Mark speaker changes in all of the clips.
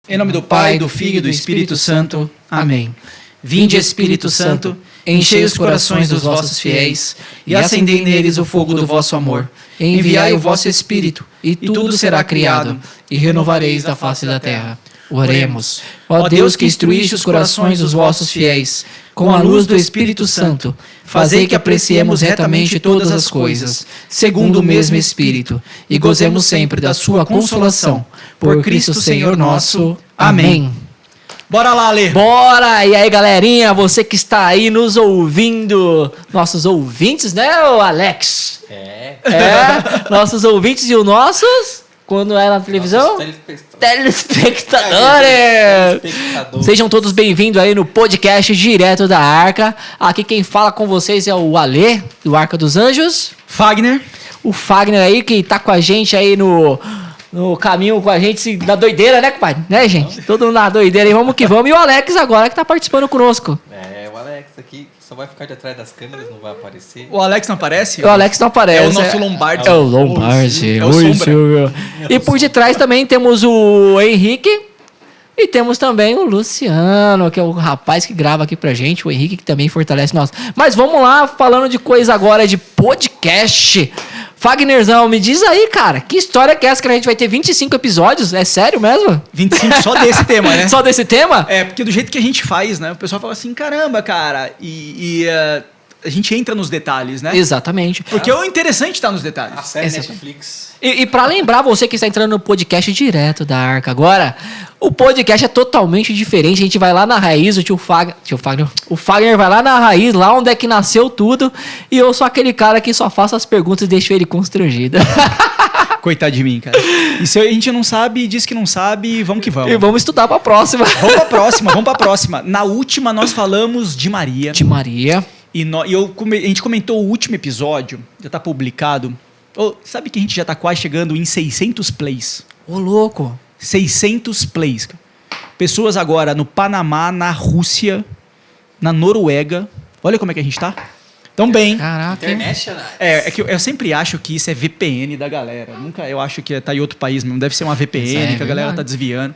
Speaker 1: Em nome do Pai, do Filho e do Espírito Santo. Amém. Vinde, Espírito Santo, enchei os corações dos vossos fiéis e acendei neles o fogo do vosso amor. Enviai o vosso Espírito, e tudo será criado, e renovareis da face da terra. Oremos. Ó Deus, que instruíste os corações dos vossos fiéis, com a luz do Espírito Santo, fazei que apreciemos retamente todas as coisas, segundo o mesmo Espírito, e gozemos sempre da sua consolação. Por Cristo Senhor nosso. Amém. Bora lá, Lê.
Speaker 2: Bora! E aí, galerinha, você que está aí nos ouvindo, nossos ouvintes, né, o Alex? Nossos ouvintes e os nossos, quando é na televisão? Telespectadores! Sejam todos bem-vindos aí no podcast Direto da Arca. Aqui quem fala com vocês é o Alê, do Arca dos Anjos.
Speaker 1: Fagner.
Speaker 2: O Fagner aí, que tá com a gente aí no caminho com a gente, na doideira, né, compadre? Né, gente? Todo mundo na doideira aí, vamos que vamos. E o Alex agora, que tá participando conosco.
Speaker 3: O Alex aqui só vai ficar de atrás das câmeras, não vai aparecer.
Speaker 1: O Alex não aparece?
Speaker 2: O Alex não aparece.
Speaker 1: É o nosso Lombardi.
Speaker 2: É o Lombardi.
Speaker 1: É o Sombra.
Speaker 2: E por detrás também temos o Henrique. E temos também o Luciano, que é o rapaz que grava aqui pra gente. O Henrique, que também fortalece nós. Mas vamos lá, falando de coisa agora de podcast. Fagnerzão, me diz aí, cara, que história que é essa que a gente vai ter 25 episódios? É sério mesmo?
Speaker 1: 25 só desse tema, né?
Speaker 2: Só desse tema?
Speaker 1: É, porque do jeito que a gente faz, né? O pessoal fala assim, caramba, cara, a gente entra nos detalhes, né?
Speaker 2: Exatamente.
Speaker 1: Porque o interessante está nos detalhes.
Speaker 3: A série
Speaker 2: Exato.
Speaker 3: Netflix.
Speaker 2: E pra lembrar você que está entrando no podcast Direto da Arca agora, o podcast é totalmente diferente. A gente vai lá na raiz, o Fagner vai lá na raiz, lá onde é que nasceu tudo, e eu sou aquele cara que só faço as perguntas e deixo ele constrangido.
Speaker 1: Coitado de mim, cara. E se a gente não sabe, diz que não sabe, vamos que vamos.
Speaker 2: E vamos estudar pra próxima.
Speaker 1: Vamos pra próxima. Na última nós falamos de Maria.
Speaker 2: De Maria.
Speaker 1: E a gente comentou o último episódio, já tá publicado. Sabe que a gente já tá quase chegando em 600 plays?
Speaker 2: Ô, louco. 600
Speaker 1: plays. Pessoas agora no Panamá, na Rússia, na Noruega. Olha como é que a gente tá. Tão bem.
Speaker 2: Caraca.
Speaker 3: International.
Speaker 1: É que eu sempre acho que isso é VPN da galera. Eu acho que tá em outro país mesmo. Deve ser uma VPN que a galera tá desviando.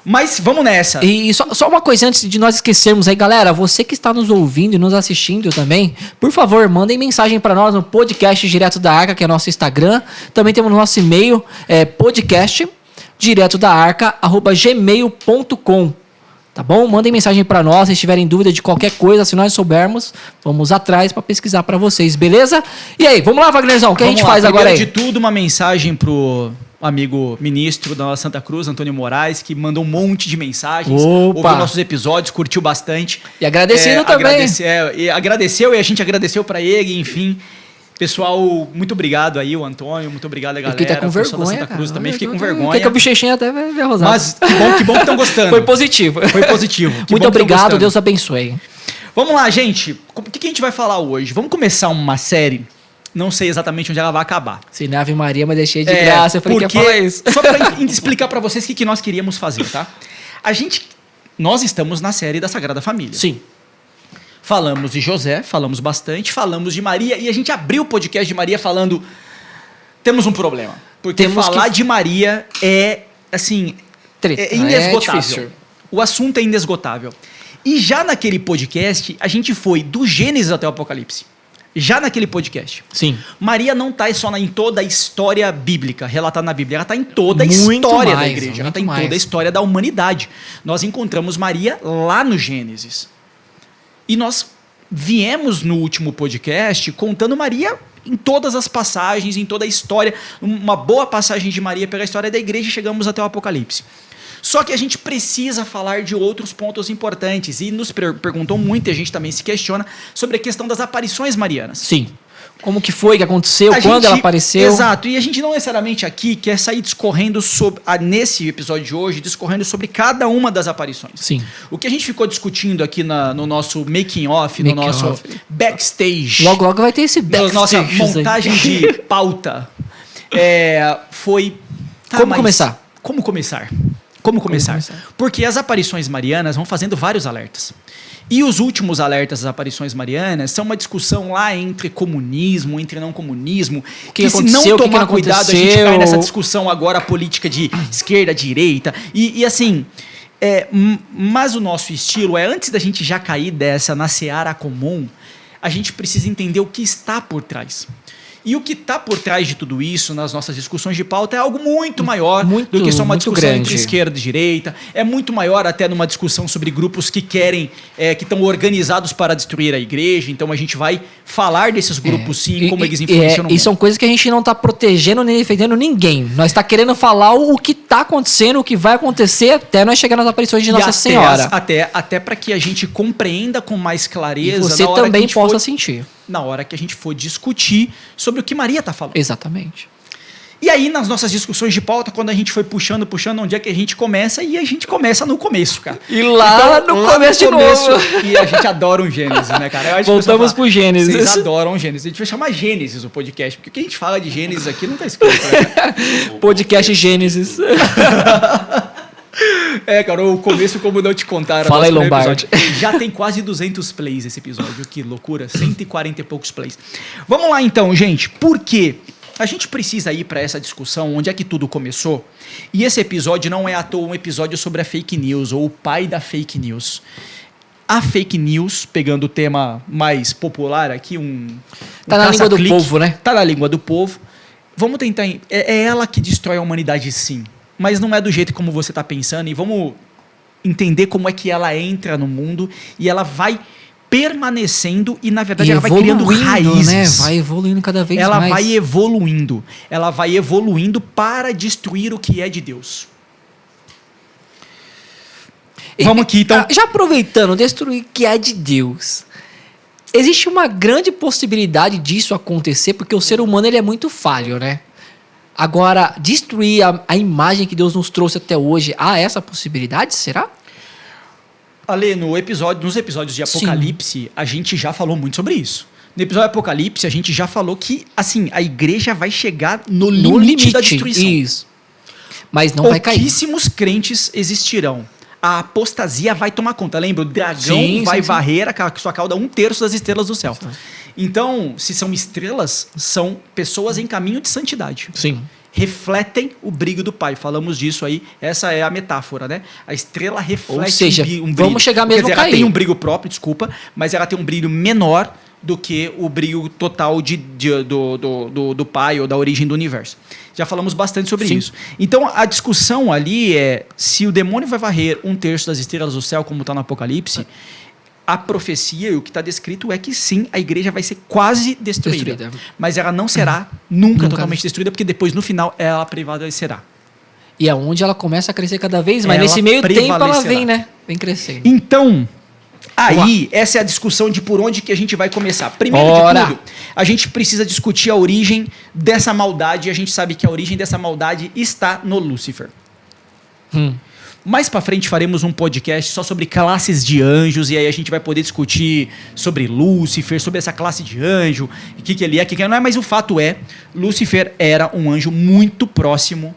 Speaker 1: Mas vamos nessa.
Speaker 2: E só uma coisa antes de nós esquecermos aí, galera. Você que está nos ouvindo e nos assistindo também, por favor, mandem mensagem para nós no podcast Direto da Arca, que é nosso Instagram. Também temos o nosso e-mail, podcast direto da arca@gmail.com. Tá bom? Mandem mensagem para nós se tiverem dúvida de qualquer coisa. Se nós soubermos, vamos atrás para pesquisar para vocês, beleza? E aí, vamos lá, Wagnerzão, o que a gente faz agora aí?
Speaker 1: Primeiro de tudo, uma mensagem pro amigo ministro da Santa Cruz, Antônio Moraes, que mandou um monte de mensagens.
Speaker 2: Opa!
Speaker 1: Ouviu nossos episódios, curtiu bastante.
Speaker 2: E agradecendo também.
Speaker 1: Agradeceu e a gente agradeceu para ele, enfim. Pessoal, muito obrigado aí, o Antônio, muito obrigado a galera.
Speaker 2: Eu fiquei até com vergonha,
Speaker 1: da Santa Cruz
Speaker 2: cara.
Speaker 1: também, fiquei com vergonha.
Speaker 2: Fiquei com a bochechinha até ver rosada.
Speaker 1: Mas que bom que estão gostando.
Speaker 2: Foi positivo. Muito obrigado, Deus abençoe.
Speaker 1: Vamos lá, gente. O que a gente vai falar hoje? Vamos começar uma série. Não sei exatamente onde ela vai acabar.
Speaker 2: Se na Ave Maria, mas deixei de graça. Eu falei que ia falar isso.
Speaker 1: Só pra explicar pra vocês o que nós queríamos fazer, tá? Nós estamos na série da Sagrada Família.
Speaker 2: Sim.
Speaker 1: Falamos de José, falamos bastante, falamos de Maria, e a gente abriu o podcast de Maria falando, temos um problema. Porque falar de Maria é, assim, é inesgotável. O assunto é inesgotável. E já naquele podcast, a gente foi do Gênesis até o Apocalipse. Já naquele podcast.
Speaker 2: Sim.
Speaker 1: Maria não está só em toda a história bíblica, relatada na Bíblia. Ela está em toda a história da igreja. Ela está em toda a história da humanidade. Nós encontramos Maria lá no Gênesis. E nós viemos no último podcast contando Maria em todas as passagens, em toda a história. Uma boa passagem de Maria pela história da igreja e chegamos até o Apocalipse. Só que a gente precisa falar de outros pontos importantes. E nos perguntou muito, e a gente também se questiona, sobre a questão das aparições marianas.
Speaker 2: Sim. Como que foi, que aconteceu, quando ela apareceu.
Speaker 1: Exato. E a gente não necessariamente aqui quer sair discorrendo nesse episódio de hoje, discorrendo sobre cada uma das aparições.
Speaker 2: Sim.
Speaker 1: O que a gente ficou discutindo aqui no nosso making off, no nosso backstage.
Speaker 2: Logo vai ter esse backstage.
Speaker 1: Nossa montagem de pauta. Foi...
Speaker 2: Como começar?
Speaker 1: Como começar? Porque as aparições marianas vão fazendo vários alertas. E os últimos alertas das aparições marianas são uma discussão lá entre comunismo, entre não comunismo, que se não tomar cuidado, a gente cai nessa discussão agora política de esquerda, direita, e assim... mas o nosso estilo é, antes da gente já cair dessa na seara comum, a gente precisa entender o que está por trás. E o que está por trás de tudo isso, nas nossas discussões de pauta, é algo muito maior do que só uma discussão
Speaker 2: grande
Speaker 1: entre esquerda e direita. É muito maior até numa discussão sobre grupos que querem, que estão organizados para destruir a igreja. Então a gente vai falar desses grupos sim, como eles influenciam no mundo.
Speaker 2: E são coisas que a gente não está protegendo nem defendendo ninguém. Nós está querendo falar o que está acontecendo, o que vai acontecer até nós chegar nas aparições de Nossa Senhora.
Speaker 1: Até para que a gente compreenda com mais clareza.
Speaker 2: E você também possa sentir.
Speaker 1: Na hora que a gente for discutir sobre o que Maria está falando.
Speaker 2: Exatamente.
Speaker 1: E aí, nas nossas discussões de pauta, quando a gente foi puxando, onde é que a gente começa? E a gente começa no começo, cara.
Speaker 2: E lá então, no começo de novo.
Speaker 1: E a gente adora um Gênesis, né, cara? Eu acho
Speaker 2: Voltamos pro Gênesis.
Speaker 1: Vocês adoram Gênesis. A gente vai chamar Gênesis o podcast, porque o que a gente fala de Gênesis aqui não tá escrito. Né?
Speaker 2: Podcast Gênesis.
Speaker 1: Cara, o começo como não te contaram.
Speaker 2: Fala aí, Lombardi.
Speaker 1: Já tem quase 200 plays esse episódio, que loucura, 140 e poucos plays. Vamos lá então, gente, por quê? A gente precisa ir para essa discussão, onde é que tudo começou, e esse episódio não é à toa um episódio sobre a fake news, ou o pai da fake news. A fake news, pegando o tema mais popular aqui,
Speaker 2: tá na língua do povo, né?
Speaker 1: Tá na língua do povo. Vamos tentar... É ela que destrói a humanidade, sim. Mas não é do jeito como você está pensando, e vamos entender como é que ela entra no mundo e ela vai permanecendo e, na verdade, ela vai criando raízes.
Speaker 2: Né? Vai evoluindo cada vez mais.
Speaker 1: Ela vai evoluindo. Ela vai evoluindo para destruir o que é de Deus. Vamos aqui, então.
Speaker 2: Já aproveitando, destruir o que é de Deus. Existe uma grande possibilidade disso acontecer, porque o ser humano ele é muito falho, né? Agora, destruir a imagem que Deus nos trouxe até hoje, há essa possibilidade, será?
Speaker 1: Ale, nos episódios de Apocalipse, sim, a gente já falou muito sobre isso. No episódio de Apocalipse, a gente já falou que, assim, a igreja vai chegar no limite da destruição.
Speaker 2: Isso. Mas não vai cair.
Speaker 1: Pouquíssimos crentes existirão. A apostasia vai tomar conta. Lembra? O dragão vai varrer a sua cauda 1/3 das estrelas do céu. Sim. Então, se são estrelas, são pessoas em caminho de santidade.
Speaker 2: Sim.
Speaker 1: Refletem o brilho do Pai. Falamos disso aí. Essa é a metáfora, né? A estrela reflete
Speaker 2: um brilho. Vamos chegar mesmo a cair.
Speaker 1: Ela tem um brilho próprio, desculpa, mas ela tem um brilho menor do que o brilho total do Pai ou da origem do universo. Já falamos bastante sobre isso. Então, a discussão ali é se o demônio vai varrer 1/3 das estrelas do céu, como está no Apocalipse. A profecia e o que está descrito é que sim, a igreja vai ser quase destruída. Mas ela não será nunca totalmente destruída, porque depois, no final, ela prevalecerá.
Speaker 2: E é onde ela começa a crescer cada vez mais. Nesse meio tempo ela vem, né? Vem crescendo.
Speaker 1: Então, aí, essa é a discussão de por onde que a gente vai começar. Primeiro de tudo, a gente precisa discutir a origem dessa maldade, e a gente sabe que a origem dessa maldade está no Lúcifer. Mais pra frente faremos um podcast só sobre classes de anjos, e aí a gente vai poder discutir sobre Lúcifer, sobre essa classe de anjo, o que ele é, o que ele não é, mas o fato é, Lúcifer era um anjo muito próximo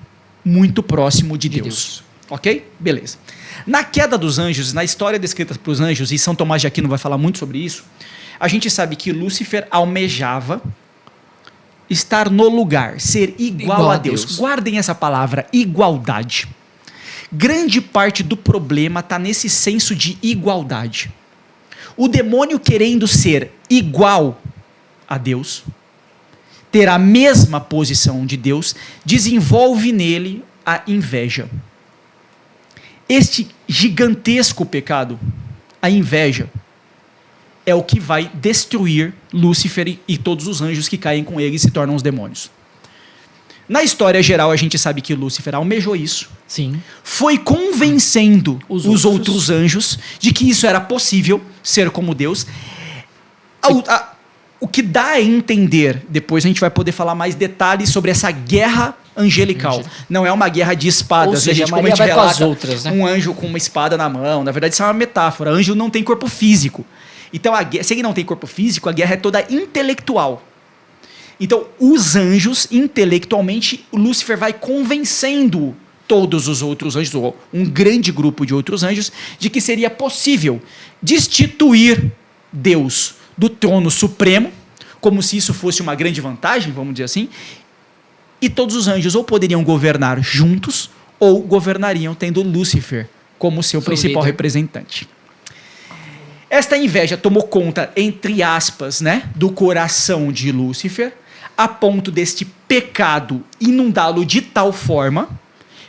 Speaker 1: de Deus. Ok? Beleza. Na queda dos anjos, na história descrita para os anjos, e São Tomás de Aquino vai falar muito sobre isso, a gente sabe que Lúcifer almejava estar no lugar, ser igual a Deus. Guardem essa palavra, igualdade. Grande parte do problema está nesse senso de igualdade. O demônio querendo ser igual a Deus, ter a mesma posição de Deus, desenvolve nele a inveja. Este gigantesco pecado, a inveja, é o que vai destruir Lúcifer e todos os anjos que caem com ele e se tornam os demônios. Na história geral, a gente sabe que Lúcifer almejou isso.
Speaker 2: Sim.
Speaker 1: Foi convencendo os outros anjos de que isso era possível, ser como Deus. O que dá a entender, depois a gente vai poder falar mais detalhes sobre essa guerra angelical. Não é uma guerra de espadas.
Speaker 2: Ou seja,
Speaker 1: como a gente relata,
Speaker 2: com as outras, né?
Speaker 1: Um anjo com uma espada na mão. Na verdade, isso é uma metáfora. Anjo não tem corpo físico. Então, se ele não tem corpo físico, a guerra é toda intelectual. Então, os anjos, intelectualmente, Lúcifer vai convencendo
Speaker 4: todos os outros anjos, ou um grande grupo de outros anjos, de que seria possível destituir Deus do trono supremo, como se isso fosse uma grande vantagem, vamos dizer assim, e todos os anjos ou poderiam governar juntos, ou governariam tendo Lúcifer como seu principal
Speaker 2: líder.
Speaker 4: representante. Esta inveja tomou conta, entre aspas, né, do coração de Lúcifer, a ponto deste pecado inundá-lo de tal forma.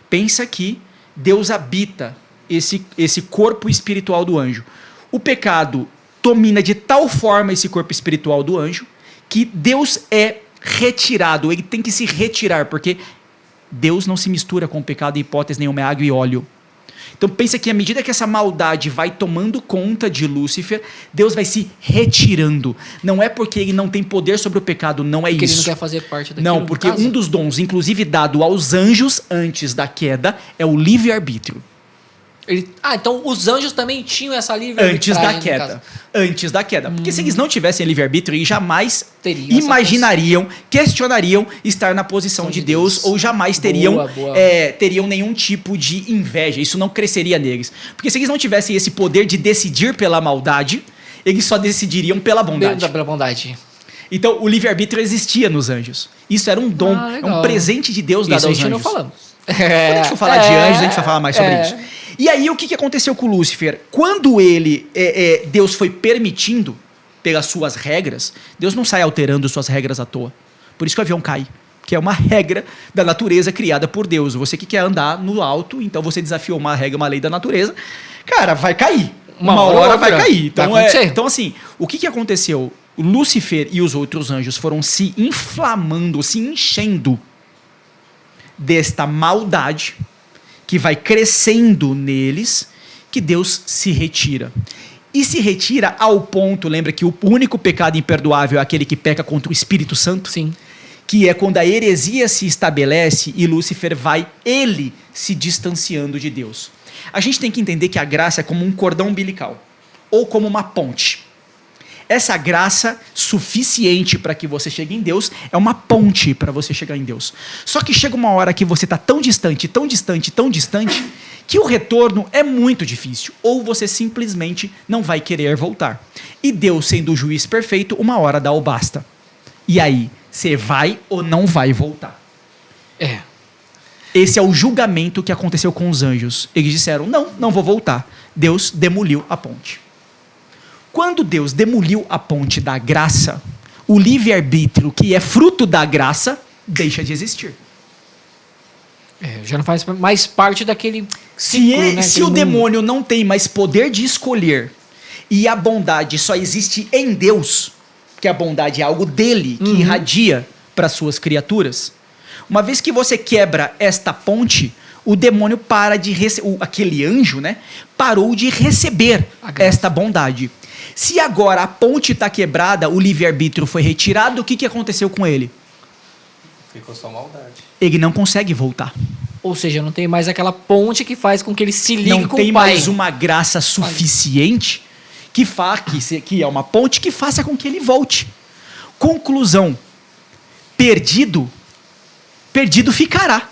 Speaker 4: Pensa que Deus habita esse corpo espiritual do anjo. O pecado domina de tal forma esse corpo espiritual do anjo que Deus é retirado, ele tem que se retirar, porque Deus não se mistura com o pecado em hipótese nenhuma, é água e óleo. Então pensa que à medida que essa maldade vai tomando conta de Lúcifer, Deus vai se retirando. Não é porque ele não tem poder sobre o pecado, não é
Speaker 2: Porque
Speaker 4: isso.
Speaker 2: ele não quer fazer parte daquilo.
Speaker 4: Não,
Speaker 2: no
Speaker 4: porque
Speaker 2: caso.
Speaker 4: um dos dons, inclusive dado aos anjos antes da queda, é o livre-arbítrio.
Speaker 2: Então os anjos também tinham essa livre
Speaker 4: Antes da
Speaker 2: arbitragem, no
Speaker 4: queda.
Speaker 2: caso.
Speaker 4: Antes da queda. Porque se eles não tivessem livre-arbítrio, eles jamais
Speaker 2: Teriam essa
Speaker 4: imaginariam, questionariam estar na posição de Deus, ou jamais teriam,
Speaker 2: Boa.
Speaker 4: teriam nenhum tipo de inveja. Isso não cresceria neles. Porque se eles não tivessem esse poder de decidir pela maldade, eles só decidiriam pela bondade.
Speaker 2: Pela bondade.
Speaker 4: Então, o livre-arbítrio existia nos anjos. Isso era um dom, é
Speaker 2: legal.
Speaker 4: um presente de Deus dado
Speaker 2: Isso a
Speaker 4: aos
Speaker 2: gente
Speaker 4: anjos.
Speaker 2: não falamos.
Speaker 4: Quando a gente for falar de anjos, a gente vai falar mais sobre isso. E aí, o que aconteceu com Lúcifer? Quando Deus foi permitindo, pelas suas regras, Deus não sai alterando suas regras à toa. Por isso que o avião cai. Que é uma regra da natureza criada por Deus. Você que quer andar no alto, então você desafiou uma regra, uma lei da natureza, cara, vai cair. Uma hora vai cair. Então,
Speaker 2: Vai acontecer.
Speaker 4: então, assim, o que aconteceu? Lúcifer e os outros anjos foram se inflamando, se enchendo desta maldade que vai crescendo neles, que Deus se retira. E se retira ao ponto, lembra que o único pecado imperdoável é aquele que peca contra o Espírito Santo?
Speaker 2: Sim.
Speaker 4: Que é quando a heresia se estabelece e Lúcifer vai, ele, se distanciando de Deus. A gente tem que entender que a graça é como um cordão umbilical, ou como uma ponte. Essa graça suficiente para que você chegue em Deus é uma ponte para você chegar em Deus. Só que chega uma hora que você está tão distante, tão distante, tão distante, que o retorno é muito difícil. Ou você simplesmente não vai querer voltar. E Deus, sendo o juiz perfeito, uma hora dá o basta. E aí, você vai ou não vai voltar?
Speaker 2: É.
Speaker 4: Esse é o julgamento que aconteceu com os anjos. Eles disseram, não vou voltar. Deus demoliu a ponte. Quando Deus demoliu a ponte da graça, o livre-arbítrio, que é fruto da graça, deixa de existir.
Speaker 2: Já não faz mais parte daquele
Speaker 4: Se
Speaker 2: ciclo,
Speaker 4: o
Speaker 2: aquele
Speaker 4: demônio não tem mais poder de escolher e a bondade só existe em Deus, que a bondade é algo dele, que irradia para suas criaturas, uma vez que você quebra esta ponte, o demônio para de aquele anjo, né, parou de receber esta bondade. Se agora a ponte está quebrada, o livre-arbítrio foi retirado, o que aconteceu com ele?
Speaker 3: Ficou só maldade.
Speaker 4: Ele não consegue voltar.
Speaker 2: Ou seja, não tem mais aquela ponte que faz com que ele se ligue
Speaker 4: Não
Speaker 2: com
Speaker 4: tem
Speaker 2: o pai.
Speaker 4: mais uma graça suficiente que é uma ponte que faça com que ele volte. Conclusão: perdido ficará.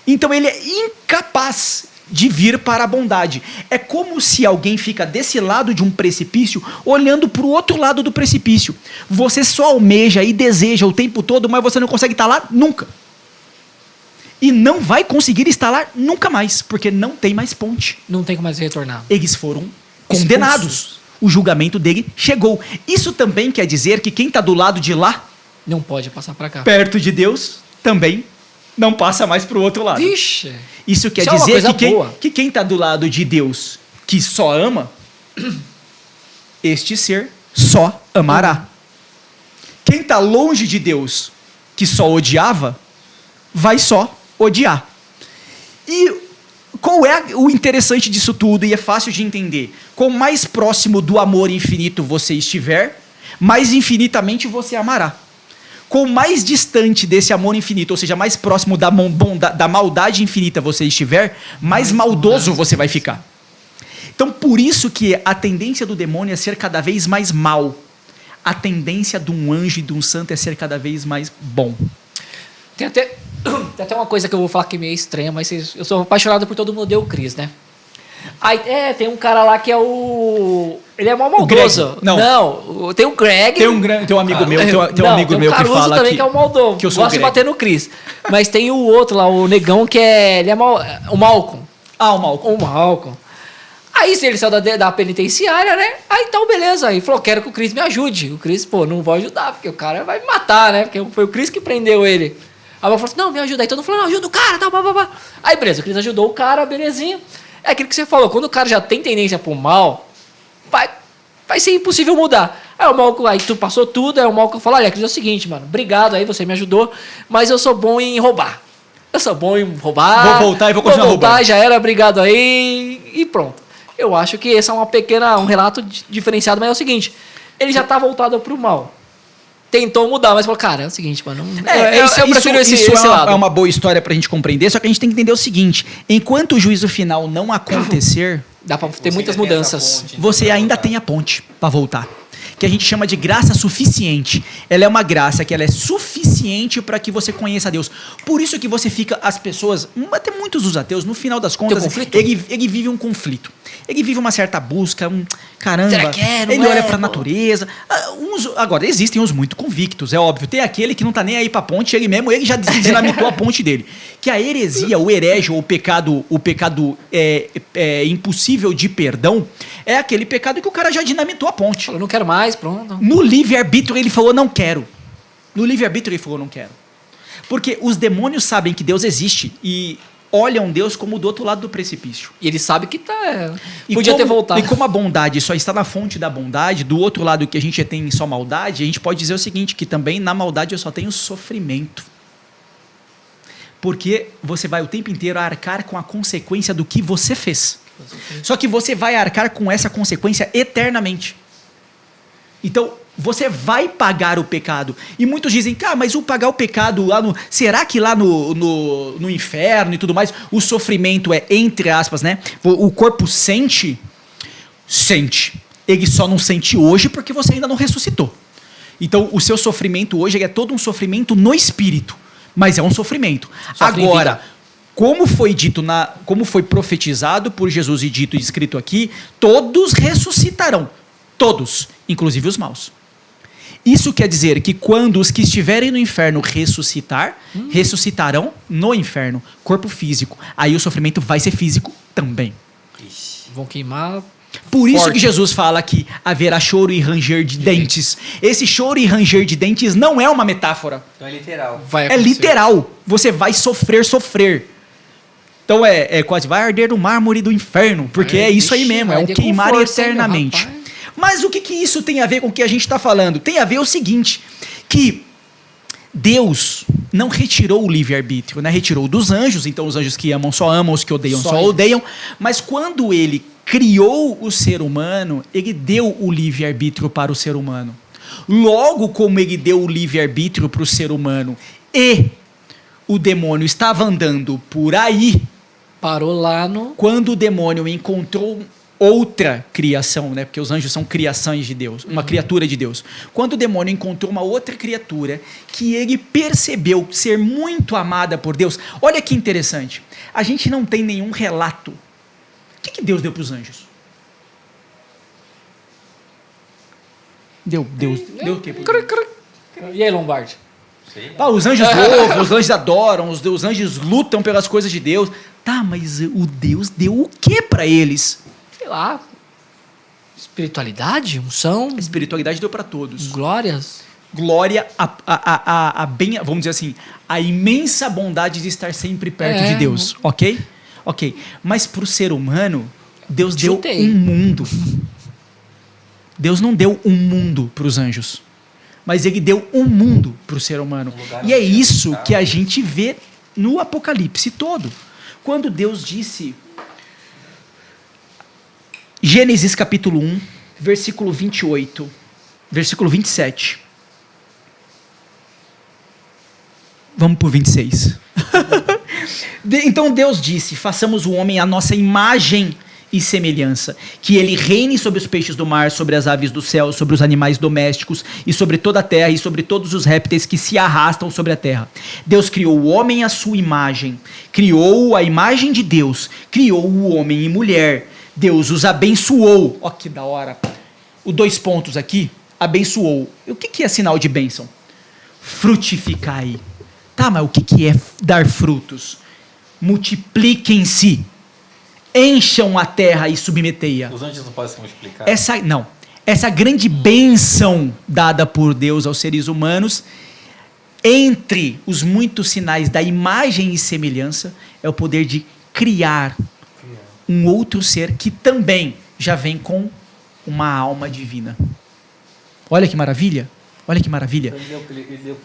Speaker 4: Então ele é incapaz de vir para a bondade. É como se alguém fica desse lado de um precipício olhando para o outro lado do precipício. Você só almeja e deseja o tempo todo, mas você não consegue estar lá nunca. E não vai conseguir estar lá nunca mais, porque não tem mais ponte.
Speaker 2: Não tem como mais retornar.
Speaker 4: Eles foram condenados. O julgamento dele chegou. Isso também quer dizer que quem está do lado de lá,
Speaker 2: Não pode passar para cá.
Speaker 4: perto de Deus, também não passa mais para o outro lado.
Speaker 2: Vixe.
Speaker 4: Isso quer
Speaker 2: Isso é uma
Speaker 4: dizer
Speaker 2: coisa
Speaker 4: que
Speaker 2: boa.
Speaker 4: quem está do lado de Deus, que só ama, este ser só amará. Quem está longe de Deus, que só odiava, vai só odiar. E qual é o interessante disso tudo, e é fácil de entender? Quanto mais próximo do amor infinito você estiver, mais infinitamente você amará. Quanto mais distante desse amor infinito, ou seja, mais próximo da maldade infinita você estiver, mais maldoso você vai ficar. Então, por isso que a tendência do demônio é ser cada vez mais mal. A tendência de um anjo e de um santo é ser cada vez mais bom.
Speaker 2: Tem até Tem até uma coisa que eu vou falar que é meio estranha, mas eu sou apaixonado por todo mundo odeia o Chris, né? Aí, tem um cara lá que é o... Ele é mal maldoso.
Speaker 4: Greg. Não,
Speaker 2: tem o Greg.
Speaker 4: Tem um amigo meu, tem um amigo meu que
Speaker 2: Caruso
Speaker 4: fala
Speaker 2: também, que é o maldoso.
Speaker 4: que eu sou
Speaker 2: Gosta de
Speaker 4: Greg.
Speaker 2: bater no Chris. Mas tem o outro lá, o negão, que ele é o Malcolm.
Speaker 4: Ah, o Malcolm.
Speaker 2: O Malcolm. Aí ele saiu da penitenciária, né? Aí então, beleza. Aí falou, quero que o Chris me ajude. O Chris, não vou ajudar, porque o cara vai me matar, né? Porque foi o Chris que prendeu ele. Aí eu falei assim, não, me ajuda. Aí todo mundo falou, não, ajuda o cara, tal, blá. Aí beleza, o Chris ajudou o cara, belezinha. É aquilo que você falou, quando o cara já tem tendência pro mal, vai ser impossível mudar. Aí o Malcolm, aí tu passou tudo, aí o Malcolm falou, olha, Cris, é o seguinte, mano, obrigado aí, você me ajudou, mas eu sou bom em roubar. Eu sou bom em roubar.
Speaker 4: Vou voltar e vou continuar roubando.
Speaker 2: Já era, obrigado aí, e pronto. Eu acho que esse é um relato diferenciado, mas é o seguinte, ele já tá voltado pro mal. Tentou mudar, mas falou, cara, é o seguinte, mano. Eu prefiro esse lado.
Speaker 4: É uma boa história pra gente compreender, só que a gente tem que entender o seguinte: enquanto o juízo final não acontecer,
Speaker 2: dá pra ter muitas mudanças.
Speaker 4: você ainda tem a ponte pra voltar. Que a gente chama de graça suficiente. Ela é uma graça que ela é suficiente para que você conheça a Deus. Por isso que você fica, as pessoas, até muitos dos ateus, no final das contas, ele vive um conflito. Ele vive uma certa busca, caramba,
Speaker 2: será que é?
Speaker 4: Ele olha pra natureza. Agora, existem uns muito convictos, é óbvio. Tem aquele que não tá nem aí pra ponte, ele já dinamitou a ponte dele. Que a heresia, o herege, ou o pecado impossível de perdão, é aquele pecado que o cara já dinamitou a ponte.
Speaker 2: Eu não quero mais, pronto.
Speaker 4: No livre-arbítrio ele falou, não quero. No livre-arbítrio ele falou, não quero. Porque os demônios sabem que Deus existe e olham Deus como do outro lado do precipício.
Speaker 2: E ele sabe que podia ter voltado.
Speaker 4: E como a bondade só está na fonte da bondade, do outro lado que a gente tem só maldade, a gente pode dizer o seguinte, que também na maldade eu só tenho sofrimento. Porque você vai o tempo inteiro arcar com a consequência do que você fez. Só que você vai arcar com essa consequência eternamente. Então, você vai pagar o pecado. E muitos dizem, mas o pagar o pecado lá será que lá no inferno e tudo mais, o sofrimento é, entre aspas, né? O corpo sente? Sente. Ele só não sente hoje porque você ainda não ressuscitou. Então, o seu sofrimento hoje é todo um sofrimento no espírito. Mas é um sofrimento. Agora, como foi profetizado por Jesus e dito e escrito aqui, todos ressuscitarão. Todos, inclusive os maus. Isso quer dizer que quando os que estiverem no inferno ressuscitarão no inferno, corpo físico. Aí o sofrimento vai ser físico também.
Speaker 2: Vão queimar.
Speaker 4: Por isso que Jesus fala que haverá choro e ranger de dentes. Esse choro e ranger de dentes não é uma metáfora.
Speaker 3: Então é literal.
Speaker 4: É literal. Você vai sofrer. Então quase vai arder no mármore do inferno, porque é isso aí mesmo, é um queimar eternamente. Mas o que isso tem a ver com o que a gente está falando? Tem a ver o seguinte, que Deus não retirou o livre-arbítrio, né? Retirou dos anjos, então os anjos que amam, os que odeiam só odeiam, mas quando ele criou o ser humano, ele deu o livre-arbítrio para o ser humano. Logo como ele deu o livre-arbítrio para o ser humano e o demônio estava andando por aí,
Speaker 2: parou lá
Speaker 4: quando o demônio encontrou outra criação, né? Porque os anjos são criações de Deus, uma criatura de Deus. Quando o demônio encontrou uma outra criatura que ele percebeu ser muito amada por Deus, olha que interessante, a gente não tem nenhum relato. O que Deus deu para os anjos? Deu o quê?
Speaker 2: E aí, Lombardi?
Speaker 4: Os anjos louvam, os anjos adoram, os anjos lutam pelas coisas de Deus. Tá, mas o Deus deu o que para eles?
Speaker 2: Sei lá. Espiritualidade, unção.
Speaker 4: A espiritualidade deu para todos.
Speaker 2: Glórias.
Speaker 4: Glória vamos dizer assim, a imensa bondade de estar sempre perto de Deus, ok? Ok, mas para o ser humano, Deus deu um mundo. Deus não deu um mundo para os anjos, mas ele deu um mundo para o ser humano. E é isso que a gente vê no Apocalipse todo. Quando Deus disse, Gênesis capítulo 1, versículo 28, versículo 27. Vamos para o 26. Então Deus disse, façamos o homem à nossa imagem e semelhança, que ele reine sobre os peixes do mar, sobre as aves do céu, sobre os animais domésticos e sobre toda a terra e sobre todos os répteis que se arrastam sobre a terra. Deus criou o homem à sua imagem, criou a imagem de Deus, criou o homem e mulher. Deus os abençoou. Ó, que da hora. O 2 pontos aqui, abençoou. O que é sinal de bênção? Frutificai. Tá, mas o que é dar frutos? Multipliquem-se. Encham a terra e submetei-a.
Speaker 3: Os anjos não podem se multiplicar?
Speaker 4: Essa grande bênção dada por Deus aos seres humanos, entre os muitos sinais da imagem e semelhança, é o poder de criar um outro ser que também já vem com uma alma divina. Olha que maravilha. Olha que maravilha.
Speaker 3: Então ele deu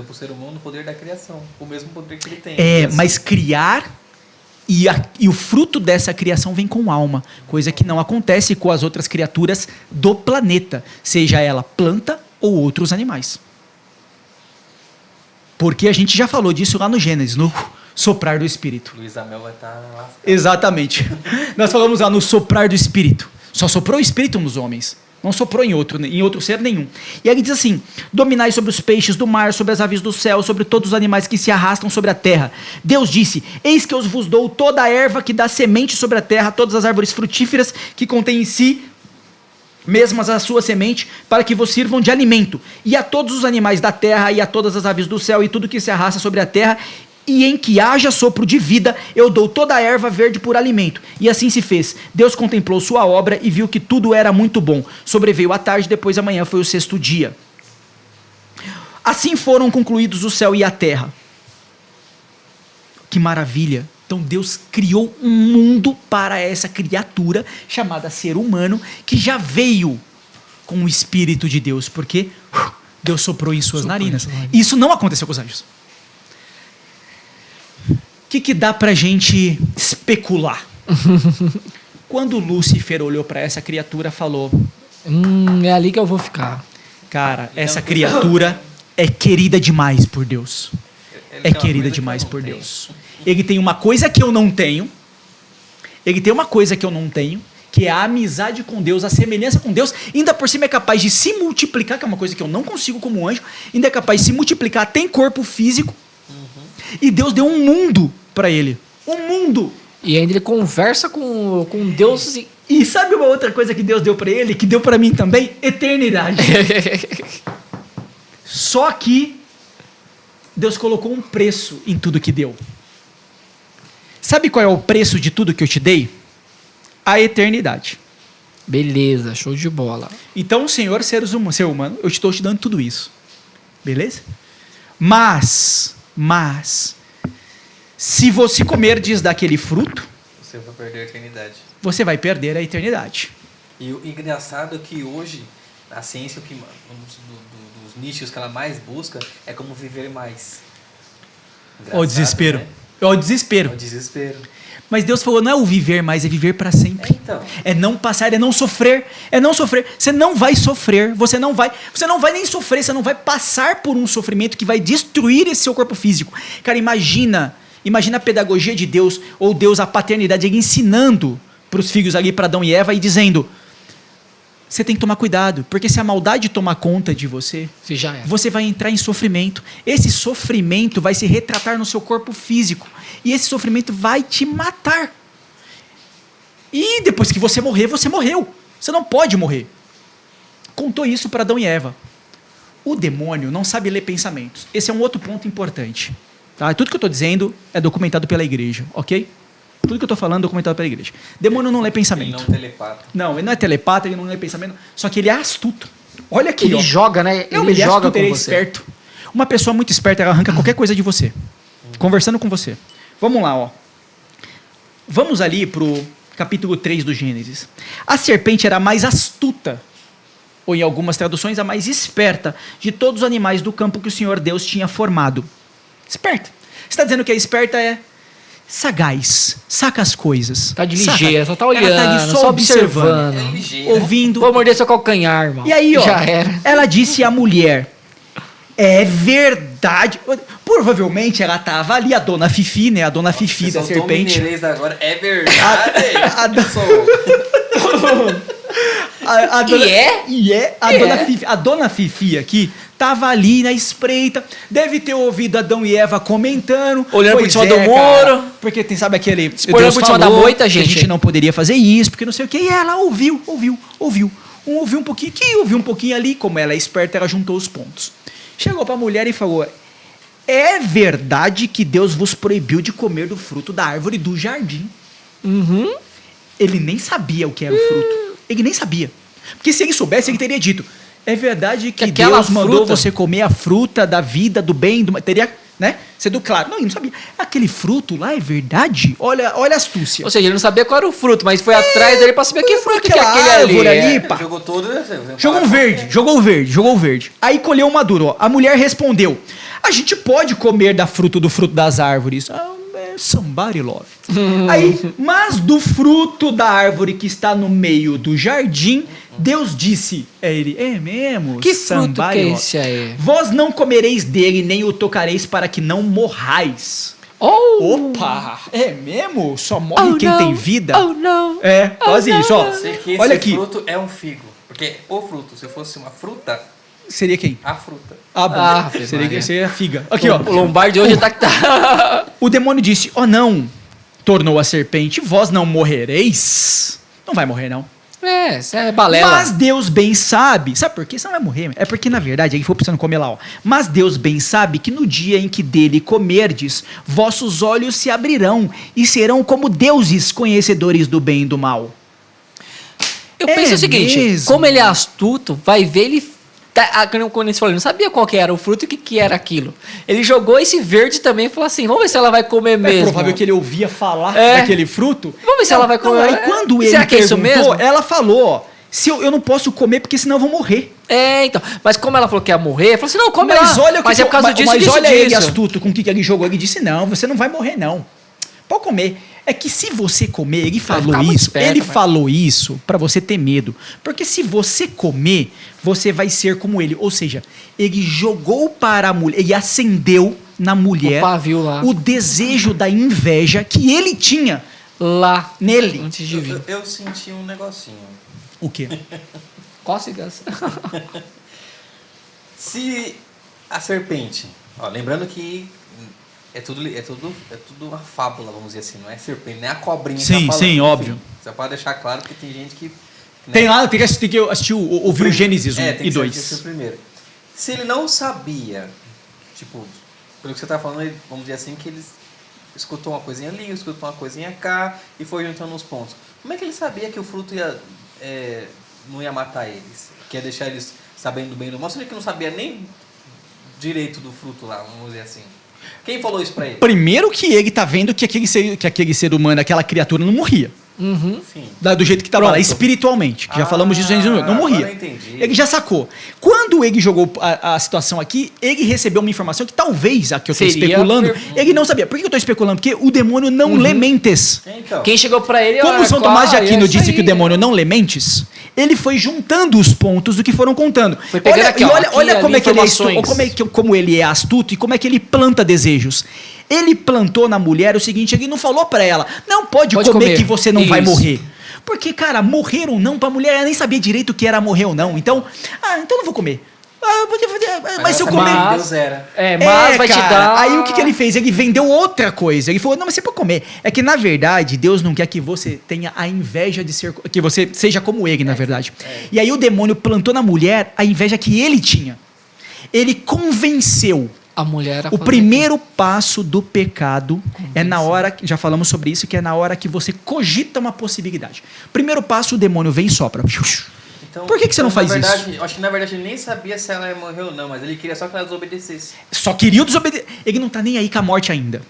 Speaker 3: para o ser humano o poder da criação. O mesmo poder que ele tem.
Speaker 4: Mas criar... E o fruto dessa criação vem com alma, coisa que não acontece com as outras criaturas do planeta, seja ela planta ou outros animais. Porque a gente já falou disso lá no Gênesis, no soprar do Espírito.
Speaker 3: Luiz Amel vai estar lá.
Speaker 4: Exatamente. Nós falamos lá no soprar do Espírito. Só soprou o Espírito nos homens. Não soprou em outro ser nenhum. E aí ele diz assim: dominai sobre os peixes do mar, sobre as aves do céu, sobre todos os animais que se arrastam sobre a terra. Deus disse: eis que eu vos dou toda a erva que dá semente sobre a terra, todas as árvores frutíferas que contêm em si mesmas a sua semente, para que vos sirvam de alimento. E a todos os animais da terra, e a todas as aves do céu, e tudo que se arrasta sobre a terra, e em que haja sopro de vida, eu dou toda a erva verde por alimento. E assim se fez. Deus contemplou sua obra e viu que tudo era muito bom. Sobreveio a tarde, depois a manhã foi o 6º dia. Assim foram concluídos o céu e a terra. Que maravilha! Então Deus criou um mundo para essa criatura chamada ser humano, que já veio com o Espírito de Deus, porque Deus soprou em suas narinas. Isso não aconteceu com os anjos. O que dá pra gente especular? Quando Lúcifer olhou para essa criatura, falou:
Speaker 2: é ali que eu vou ficar.
Speaker 4: Cara, essa criatura é querida demais por Deus. É querida demais por Deus. Ele tem uma coisa que eu não tenho. Que é a amizade com Deus, a semelhança com Deus. Ainda por cima é capaz de se multiplicar, que é uma coisa que eu não consigo como anjo. Ainda é capaz de se multiplicar, tem corpo físico. E Deus deu um mundo para ele. Um mundo.
Speaker 2: E ainda ele conversa com Deus.
Speaker 4: E sabe uma outra coisa que Deus deu para ele, que deu para mim também? Eternidade. Só que Deus colocou um preço em tudo que deu. Sabe qual é o preço de tudo que eu te dei? A eternidade.
Speaker 2: Beleza, show de bola.
Speaker 4: Então, Senhor, ser humano, eu estou te dando tudo isso. Beleza? Mas, se você comerdes daquele fruto,
Speaker 3: você vai perder a eternidade.
Speaker 4: Você vai perder a eternidade.
Speaker 3: E o engraçado é que hoje, a ciência, dos nichos que ela mais busca é como viver mais.
Speaker 4: Ó o desespero.
Speaker 3: Né?
Speaker 4: Ó o desespero.
Speaker 3: É o desespero.
Speaker 4: Mas Deus falou, não é o viver mais, é viver para sempre.
Speaker 3: Então.
Speaker 4: É não passar, é não sofrer. É não sofrer. Você não vai sofrer. Você não vai nem sofrer. Você não vai passar por um sofrimento que vai destruir esse seu corpo físico. Cara, imagina a pedagogia de Deus, ou Deus, a paternidade, ele ensinando para os filhos ali, para Adão e Eva, e dizendo: você tem que tomar cuidado, porque se a maldade tomar conta de você, você vai entrar em sofrimento. Esse sofrimento vai se retratar no seu corpo físico. E esse sofrimento vai te matar. E depois que você morrer, você morreu. Você não pode morrer. Contou isso para Adão e Eva. O demônio não sabe ler pensamentos. Esse é um outro ponto importante. Tá? Tudo que eu estou dizendo é documentado pela igreja, ok? Tudo que eu estou falando é documentado pela igreja. Demônio não lê pensamento.
Speaker 3: Ele não é telepata.
Speaker 4: Não, ele não é telepata, ele não lê pensamento. Só que ele é astuto. Olha aqui,
Speaker 2: ele joga, né?
Speaker 4: Ele joga astuto, ele é esperto. Uma pessoa muito esperta, ela arranca qualquer coisa de você. Conversando com você. Vamos lá, ó. Vamos ali pro capítulo 3 do Gênesis. A serpente era a mais astuta, ou em algumas traduções, a mais esperta de todos os animais do campo que o Senhor Deus tinha formado. Esperta. Você está dizendo que a esperta é sagaz, saca as coisas.
Speaker 2: Tá de ligeira, só tá olhando,
Speaker 4: ela tá ali só observando,
Speaker 3: É ligeira.
Speaker 4: ouvindo.
Speaker 2: Vou morder seu calcanhar, irmão.
Speaker 4: E aí, ó,
Speaker 2: já era.
Speaker 4: ela disse à mulher: é verdade verdade. Provavelmente ela tava ali, a dona Fifi, né? A dona Fifi da serpente.
Speaker 3: Mineirês agora. É verdade.
Speaker 4: A do-
Speaker 3: Sou.
Speaker 4: A dona,
Speaker 2: E é?
Speaker 4: A dona Fifi aqui tava ali na espreita, deve ter ouvido Adão e Eva comentando.
Speaker 2: Olhando por
Speaker 4: Pois
Speaker 2: cima do
Speaker 4: cara,
Speaker 2: muro.
Speaker 4: porque tem, sabe aquele...
Speaker 2: Olhando por cima da moita,
Speaker 4: que
Speaker 2: gente.
Speaker 4: a gente não poderia fazer isso, porque não sei o que. E ela ouviu. Um ouviu um pouquinho aqui, ouviu um pouquinho ali. Como ela é esperta, ela juntou os pontos. Chegou pra mulher e falou: é verdade que Deus vos proibiu de comer do fruto da árvore do jardim?
Speaker 2: Uhum.
Speaker 4: Ele nem sabia o que era o fruto. Ele nem sabia. Porque se ele soubesse, ele teria dito: é verdade que
Speaker 2: aquela
Speaker 4: Deus mandou
Speaker 2: fruta-
Speaker 4: você comer a fruta da vida, do bem, do... Teria, né? Sido claro. Não, ele não sabia. Aquele fruto lá é verdade? Olha a astúcia.
Speaker 2: Ou seja, ele não sabia qual era o fruto, mas foi atrás dele pra saber que fruto que é
Speaker 4: aquela
Speaker 2: aquele
Speaker 4: árvore
Speaker 2: ali.
Speaker 4: ali,
Speaker 2: É.
Speaker 4: pá.
Speaker 3: Jogou todo.
Speaker 4: Jogou o verde. Aí colheu o maduro, ó. A mulher respondeu: a gente pode comer do fruto das árvores. Somebody love. Aí, mas do fruto da árvore que está no meio do jardim, Deus disse a ele: é mesmo?
Speaker 2: Que fruto que
Speaker 4: Somebody
Speaker 2: é
Speaker 4: love.
Speaker 2: esse aí?
Speaker 4: Vós não comereis dele, nem o tocareis, para que não morrais.
Speaker 2: Oh!
Speaker 4: Opa! É mesmo? Só morre quem
Speaker 2: não.
Speaker 4: tem vida?
Speaker 2: Oh, não!
Speaker 4: É, quase isso, ó.
Speaker 3: Sei que esse
Speaker 4: Olha aqui.
Speaker 3: fruto é um figo. Porque o fruto, se fosse uma fruta,
Speaker 4: Seria quem?
Speaker 3: a fruta.
Speaker 4: Ah, bom.
Speaker 2: Ave
Speaker 4: seria
Speaker 2: Maria.
Speaker 4: a figa. Aqui, ó.
Speaker 2: O Lombardi hoje tá que tá.
Speaker 4: O demônio disse: ó, não. Tornou a serpente: vós não morrereis. Não vai morrer, não.
Speaker 2: É, isso é balela.
Speaker 4: Mas Deus bem sabe. Sabe por quê? Você não vai morrer. É porque, na verdade, ele foi precisando comer lá, ó. Mas Deus bem sabe que no dia em que dele comerdes, vossos olhos se abrirão e serão como deuses, conhecedores do bem e do mal.
Speaker 2: Eu
Speaker 4: É
Speaker 2: penso o seguinte,
Speaker 4: mesmo?
Speaker 2: como ele é astuto, vai ver ele... Quando ele falou, ele não sabia qual que era o fruto e o que era aquilo. Ele jogou esse verde também e falou assim, vamos ver se ela vai comer
Speaker 4: É
Speaker 2: mesmo.
Speaker 4: provável que ele ouvia falar
Speaker 2: É.
Speaker 4: daquele fruto.
Speaker 2: Vamos ver se ela vai comer.
Speaker 4: Aí quando ele
Speaker 2: Será que é isso
Speaker 4: perguntou,
Speaker 2: mesmo?
Speaker 4: ela falou: ó, se eu não posso comer porque senão eu vou morrer.
Speaker 2: É, então. Mas como ela falou que ia morrer, falou assim, não, come
Speaker 4: Mas
Speaker 2: lá.
Speaker 4: olha o que
Speaker 2: mas é por causa disso,
Speaker 4: mas
Speaker 2: disso,
Speaker 4: olha ele
Speaker 2: disso.
Speaker 4: astuto com o que ele jogou. Ele disse: não, você não vai morrer, não. Pode comer. É que se você comer, ele falou
Speaker 2: ficar muito
Speaker 4: isso.
Speaker 2: esperto,
Speaker 4: Ele
Speaker 2: vai.
Speaker 4: falou isso pra você ter medo. Porque se você comer, você vai ser como ele. Ou seja, ele jogou para a mulher, ele acendeu na mulher
Speaker 2: O pavio lá.
Speaker 4: o desejo da inveja que ele tinha
Speaker 2: Lá.
Speaker 4: nele.
Speaker 2: Antes de vir.
Speaker 3: Eu senti um negocinho.
Speaker 4: O quê?
Speaker 2: Cócegas.
Speaker 3: Se a serpente, ó, lembrando que é tudo uma fábula, vamos dizer assim, não é serpente, nem a cobrinha que
Speaker 4: Sim,
Speaker 3: tá falando.
Speaker 4: sim,
Speaker 3: Enfim,
Speaker 4: óbvio.
Speaker 3: Você pode deixar claro que tem gente que... né,
Speaker 4: Tem lá, tem que assistir, ouvir o Gênesis 1
Speaker 3: tem
Speaker 4: e
Speaker 3: que ser
Speaker 4: 2.
Speaker 3: o primeiro. Se ele não sabia, tipo, pelo que você tá falando, vamos dizer assim, que ele escutou uma coisinha ali, escutou uma coisinha cá e foi juntando os pontos. Como é que ele sabia que o fruto não ia matar eles? Que ia deixar eles sabendo do bem e do mal? Será que não sabia nem direito do fruto lá, vamos dizer assim? Quem falou isso pra ele?
Speaker 4: Primeiro que ele tá vendo que aquele ser humano, aquela criatura não morria.
Speaker 2: Uhum.
Speaker 3: Sim.
Speaker 4: Do jeito que tava lá,
Speaker 2: Pronto.
Speaker 4: espiritualmente. Que já falamos disso, não
Speaker 3: agora
Speaker 4: morria.
Speaker 3: eu entendi.
Speaker 4: Ele já sacou. Quando ele jogou a situação aqui, ele recebeu uma informação que talvez, a que eu tô
Speaker 2: Seria
Speaker 4: especulando,
Speaker 2: per-
Speaker 4: ele não sabia. Por que eu tô especulando? Porque o demônio não lê mentes.
Speaker 3: Então,
Speaker 2: Quem chegou pra ele...
Speaker 4: Como
Speaker 2: olha,
Speaker 4: São Tomás de
Speaker 2: qual-
Speaker 4: Aquino
Speaker 2: é isso
Speaker 4: disse
Speaker 2: aí.
Speaker 4: que o demônio não lê mentes, ele foi juntando os pontos do que foram contando.
Speaker 2: Foi pegando aqui, ó, aqui,
Speaker 4: olha
Speaker 2: ali,
Speaker 4: como é que ele é
Speaker 2: informações.
Speaker 4: como ele é astuto e como é que ele planta desejos. Ele plantou na mulher o seguinte, ele não falou pra ela: não pode comer que você não vai
Speaker 2: Isso.
Speaker 4: morrer. Porque, cara, morrer ou não pra mulher, ela nem sabia direito o que era morrer ou não. Então, então não vou comer. Mas se eu comer...
Speaker 2: Mas-
Speaker 3: Deus era.
Speaker 2: Mas vai te
Speaker 4: cara,
Speaker 2: dar...
Speaker 4: Aí o que ele fez? Ele vendeu outra coisa. Ele falou: não, mas você pode comer. É que, na verdade, Deus não quer que você tenha a inveja de ser... Que você seja como ele, na verdade. E aí o demônio plantou na mulher a inveja que ele tinha. Ele convenceu.
Speaker 2: A mulher... a
Speaker 4: O
Speaker 2: fazer
Speaker 4: primeiro passo do pecado é na hora... Já falamos sobre isso, que é na hora que você cogita uma possibilidade. Primeiro passo, o demônio vem e sopra.
Speaker 3: Então,
Speaker 4: Por que você não faz
Speaker 3: na verdade,
Speaker 4: isso?
Speaker 3: Eu acho que na verdade ele nem sabia se ela ia morrer ou não, mas ele queria só que ela desobedecesse.
Speaker 4: Só queria desobedecer. Ele não tá nem aí com a morte ainda.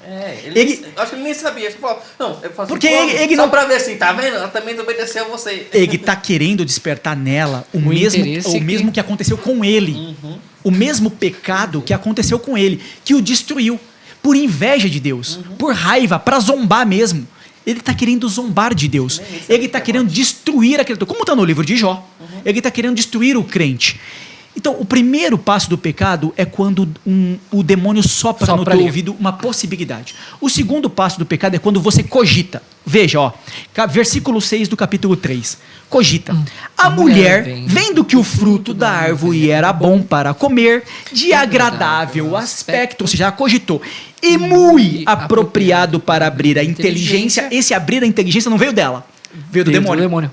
Speaker 3: Ele acho que ele nem sabia. Ele falou, não, eu faço
Speaker 4: Porque
Speaker 3: assim,
Speaker 4: ele
Speaker 3: só
Speaker 4: não-
Speaker 3: pra ver assim, tá vendo? Ela também desobedeceu a você.
Speaker 4: Ele tá querendo despertar nela o
Speaker 2: interesse
Speaker 4: mesmo que aconteceu com ele. O mesmo pecado que aconteceu com ele, que o destruiu. Por inveja de Deus, por raiva, pra zombar mesmo. Ele tá querendo zombar de Deus. Ele tá querendo destruir a criatura. Como tá no livro de Jó. Ele tá querendo destruir o crente. Então, o primeiro passo do pecado é quando o demônio sopra no teu
Speaker 2: ali.
Speaker 4: ouvido uma possibilidade. O segundo passo do pecado é quando você cogita. Veja, ó, versículo 6 do capítulo 3. Cogita. A mulher, vendo que o fruto da árvore era bom para comer, de agradável aspecto, ou seja, ela cogitou, e muito apropriado para abrir a inteligência. Esse abrir a inteligência não veio dela, veio do demônio.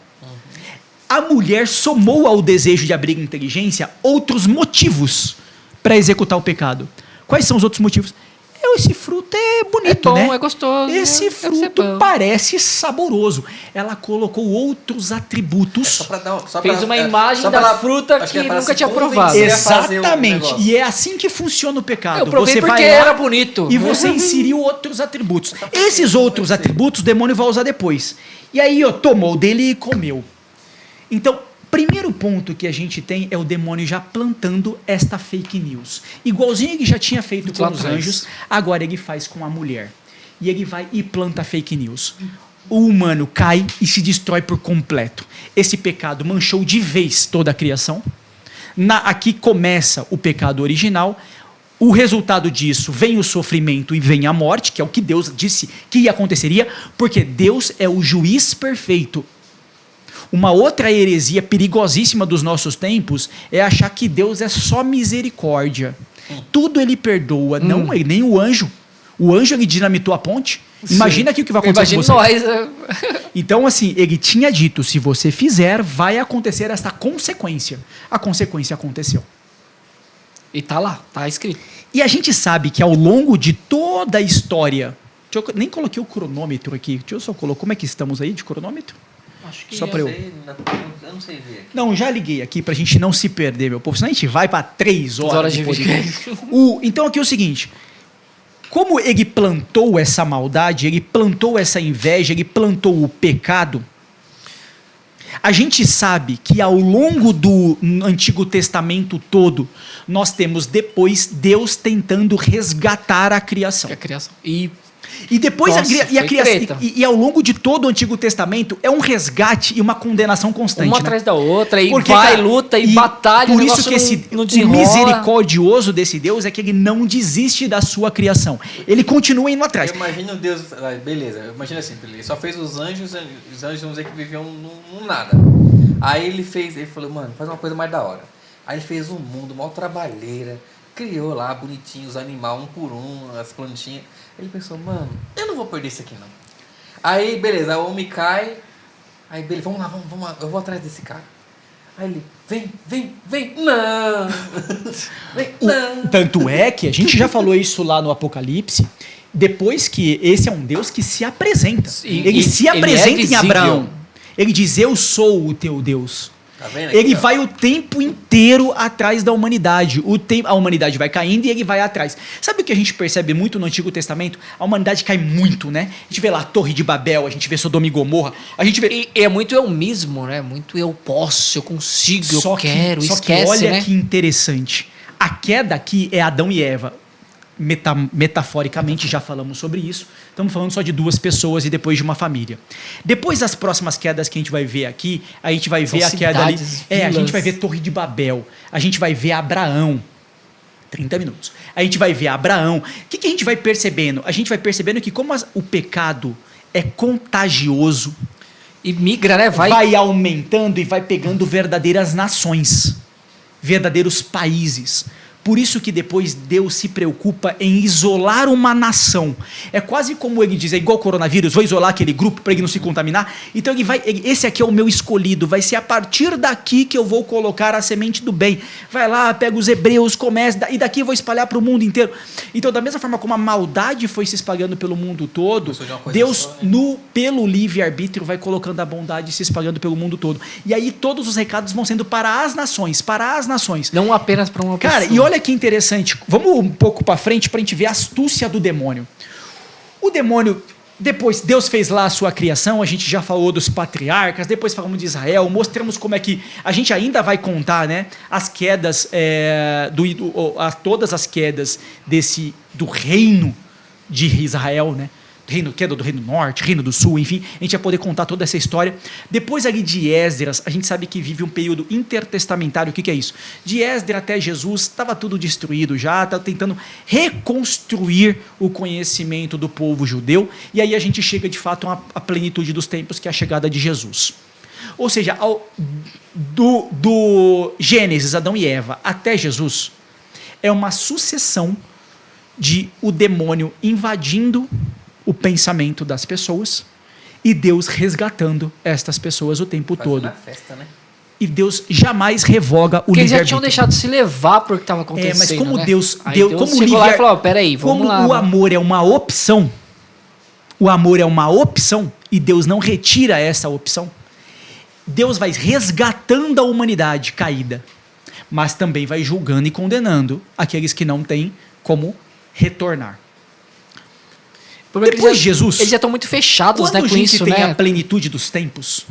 Speaker 4: A mulher somou ao desejo de abrir inteligência outros motivos para executar o pecado. Quais são os outros motivos? Esse fruto é bonito,
Speaker 2: É bom,
Speaker 4: né?
Speaker 2: é gostoso.
Speaker 4: Esse
Speaker 2: Deve ser
Speaker 4: fruto
Speaker 2: bom.
Speaker 4: parece saboroso. Ela colocou outros atributos.
Speaker 3: Só pra dar, só
Speaker 2: Fez
Speaker 3: pra-
Speaker 2: uma
Speaker 3: é,
Speaker 2: imagem
Speaker 3: só
Speaker 2: da
Speaker 3: pra ela-
Speaker 2: fruta
Speaker 3: acho
Speaker 2: que
Speaker 3: é pra
Speaker 2: nunca
Speaker 3: se
Speaker 2: tinha
Speaker 3: convencer
Speaker 2: provado.
Speaker 3: a fazer o
Speaker 4: Exatamente.
Speaker 3: negócio.
Speaker 4: E é assim que funciona o pecado.
Speaker 2: Eu provei
Speaker 4: Você
Speaker 2: porque
Speaker 4: vai lá
Speaker 2: era bonito.
Speaker 4: E você inseriu outros atributos. Esses outros atributos o demônio vai usar depois. E aí, ó, tomou dele e comeu. Então, primeiro ponto que a gente tem é o demônio já plantando esta fake news. Igualzinho ele já tinha feito com
Speaker 2: Lá
Speaker 4: os
Speaker 2: atrás.
Speaker 4: anjos, agora ele faz com a mulher. E ele vai e planta fake news. O humano cai e se destrói por completo. Esse pecado manchou de vez toda a criação. Aqui começa o pecado original. O resultado disso vem o sofrimento e vem a morte, que é o que Deus disse que aconteceria, porque Deus é o juiz perfeito. Uma outra heresia perigosíssima dos nossos tempos é achar que Deus é só misericórdia. Tudo ele perdoa, não ele, nem o anjo. O anjo ele dinamitou a ponte. Imagina aqui o que vai acontecer com
Speaker 2: Imagina
Speaker 4: você.
Speaker 2: nós.
Speaker 4: Então, assim, ele tinha dito, se você fizer, vai acontecer essa consequência. A consequência aconteceu.
Speaker 2: E tá lá, tá escrito.
Speaker 4: E a gente sabe que ao longo de toda a história... nem coloquei o cronômetro aqui. Deixa eu só colocar. Como é que estamos aí de cronômetro?
Speaker 3: Acho que
Speaker 4: Só pra eu...
Speaker 3: eu não sei ver aqui.
Speaker 4: Não, já liguei aqui pra gente não se perder, meu povo. Senão a gente vai pra 3 horas
Speaker 2: de
Speaker 4: de podcast. Então aqui é o seguinte. Como ele plantou essa maldade, ele plantou essa inveja, ele plantou o pecado, a gente sabe que ao longo do Antigo Testamento todo, nós temos depois Deus tentando resgatar a criação.
Speaker 2: Que é a criação.
Speaker 4: E depois
Speaker 2: Nossa,
Speaker 4: a
Speaker 2: foi
Speaker 4: criação.
Speaker 2: treta.
Speaker 4: E ao longo de todo o Antigo Testamento é um resgate e uma condenação constante.
Speaker 2: Uma
Speaker 4: né?
Speaker 2: atrás da outra, e
Speaker 4: Porque,
Speaker 2: vai,
Speaker 4: cara,
Speaker 2: luta, e
Speaker 4: e
Speaker 2: batalha,
Speaker 4: Por
Speaker 2: o
Speaker 4: isso
Speaker 2: negócio
Speaker 4: que
Speaker 2: não
Speaker 4: o
Speaker 2: desenrola.
Speaker 4: misericordioso desse Deus é que ele não desiste da sua criação. Ele continua indo atrás.
Speaker 3: Eu imagino Deus, beleza, imagina assim, ele só fez os anjos vamos dizer que viviam num nada. Aí ele falou, mano, faz uma coisa mais da hora. Aí ele fez um mundo, mal trabalheira, criou lá bonitinho os animais, um por um, as plantinhas. Ele pensou, mano, eu não vou perder isso aqui não. Aí, beleza, o homem cai, aí beleza, vamos lá, eu vou atrás desse cara. Aí ele, vem, não, vem, não.
Speaker 4: Tanto é que a gente já falou isso lá no Apocalipse, depois que esse é um Deus que se apresenta. Ele se apresenta em
Speaker 2: visível.
Speaker 4: Abraão. Ele diz, eu sou o teu Deus.
Speaker 3: Tá vendo aqui,
Speaker 4: Ele
Speaker 3: ó?
Speaker 4: vai o tempo inteiro atrás da humanidade. A humanidade vai caindo e ele vai atrás. Sabe o que a gente percebe muito no Antigo Testamento? A humanidade cai muito, né? A gente vê lá a Torre de Babel, a gente vê Sodoma e Gomorra, a gente vê...
Speaker 2: E é muito eu mesmo, né? Muito eu posso, eu consigo, eu quero,
Speaker 4: só
Speaker 2: esquece,
Speaker 4: que olha
Speaker 2: né?
Speaker 4: que interessante. A queda aqui é Adão e Eva. Metaforicamente, já falamos sobre isso. Estamos falando só de 2 pessoas e depois de uma família. Depois das próximas quedas que a gente vai ver aqui, a gente vai ver a queda ali. A gente vai ver Torre de Babel. A gente vai ver Abraão. 30 minutos. A gente vai ver Abraão. O que a gente vai percebendo? A gente vai percebendo que como o pecado é contagioso,
Speaker 2: E migra, né?
Speaker 4: vai aumentando e vai pegando verdadeiras nações, verdadeiros países. Por isso que depois Deus se preocupa em isolar uma nação. É quase como ele diz, é igual o coronavírus, vou isolar aquele grupo para ele não se contaminar. Então esse aqui é o meu escolhido, vai ser a partir daqui que eu vou colocar a semente do bem. Vai lá, pega os hebreus, começa, e daqui eu vou espalhar para o mundo inteiro. Então da mesma forma como a maldade foi se espalhando pelo mundo todo, Deus,
Speaker 3: só, né?
Speaker 4: pelo livre-arbítrio, vai colocando a bondade se espalhando pelo mundo todo. E aí todos os recados vão sendo para as nações.
Speaker 2: Não apenas para uma pessoa.
Speaker 4: Cara, e olha que interessante, vamos um pouco para frente para a gente ver a astúcia do demônio. O demônio, depois Deus fez lá a sua criação, a gente já falou dos patriarcas, depois falamos de Israel, mostramos como é que a gente ainda vai contar, né, as quedas, todas as quedas do reino de Israel, né? queda do Reino Norte, Reino do Sul, enfim, a gente vai poder contar toda essa história. Depois ali de Esdras, a gente sabe que vive um período intertestamentário. O que é isso? De Esdras até Jesus, estava tudo destruído já, estava tentando reconstruir o conhecimento do povo judeu, e aí a gente chega de fato à plenitude dos tempos, que é a chegada de Jesus. Ou seja, do Gênesis, Adão e Eva, até Jesus, é uma sucessão de o demônio invadindo o pensamento das pessoas e Deus resgatando estas pessoas o tempo todo.
Speaker 3: Uma festa, né?
Speaker 4: E Deus jamais revoga o
Speaker 2: Porque eles já
Speaker 4: livre-arbítrio.
Speaker 2: tinham deixado se levar por que estava acontecendo.
Speaker 4: Mas como
Speaker 2: né?
Speaker 4: Deus,
Speaker 2: Aí Deus
Speaker 4: como
Speaker 2: chegou lá e falou: peraí, vamos
Speaker 4: como
Speaker 2: lá.
Speaker 4: o amor é uma opção, e Deus não retira essa opção, Deus vai resgatando a humanidade caída, mas também vai julgando e condenando aqueles que não têm como retornar. Depois de Jesus,
Speaker 2: Eles já estão muito fechados,
Speaker 4: quando
Speaker 2: né,
Speaker 4: a
Speaker 2: com
Speaker 4: gente
Speaker 2: isso,
Speaker 4: tem
Speaker 2: né?
Speaker 4: a plenitude dos tempos,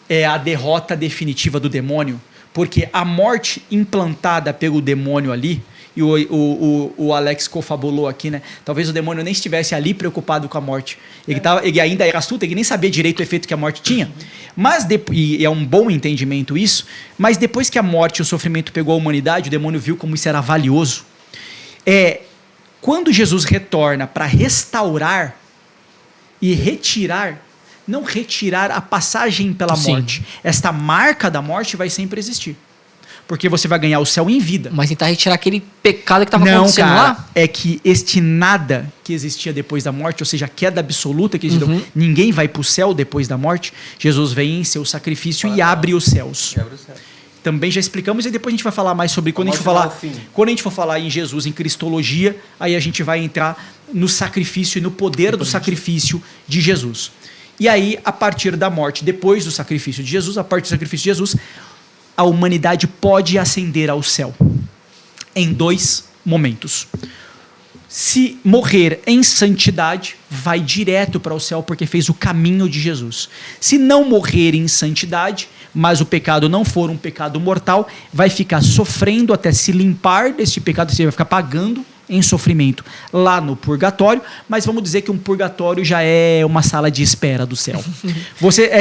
Speaker 4: é a derrota definitiva do demônio, porque a morte implantada pelo demônio ali, e o Alex confabulou aqui, né? Talvez o demônio nem estivesse ali preocupado com a morte. Ele ainda era astuto, ele nem sabia direito o efeito que a morte tinha. Mas e é um bom entendimento isso, mas depois que a morte e o sofrimento pegou a humanidade, o demônio viu como isso era valioso. Quando Jesus retorna para restaurar e retirar, não retirar a passagem pela
Speaker 2: Sim.
Speaker 4: morte. Esta marca da morte vai sempre existir. Porque você vai ganhar o céu em vida.
Speaker 2: Mas tentar retirar aquele pecado que estava
Speaker 4: Não,
Speaker 2: acontecendo
Speaker 4: cara,
Speaker 2: lá?
Speaker 4: é que este nada que existia depois da morte, ou seja, a queda absoluta que existia, ninguém vai para o céu depois da morte, Jesus vem em seu sacrifício e abre os céus.
Speaker 3: Abre o céu.
Speaker 4: Também já explicamos e depois a gente vai falar mais sobre quando a gente for falar em Jesus, em cristologia, aí a gente vai entrar no sacrifício e no poder do sacrifício de Jesus. E aí, a partir da morte, depois do sacrifício de Jesus, a partir do sacrifício de Jesus, a humanidade pode ascender ao céu em 2 momentos. Se morrer em santidade, vai direto para o céu porque fez o caminho de Jesus. Se não morrer em santidade, mas o pecado não for um pecado mortal, vai ficar sofrendo até se limpar desse pecado, você vai ficar pagando em sofrimento lá no purgatório, mas vamos dizer que um purgatório já é uma sala de espera do céu.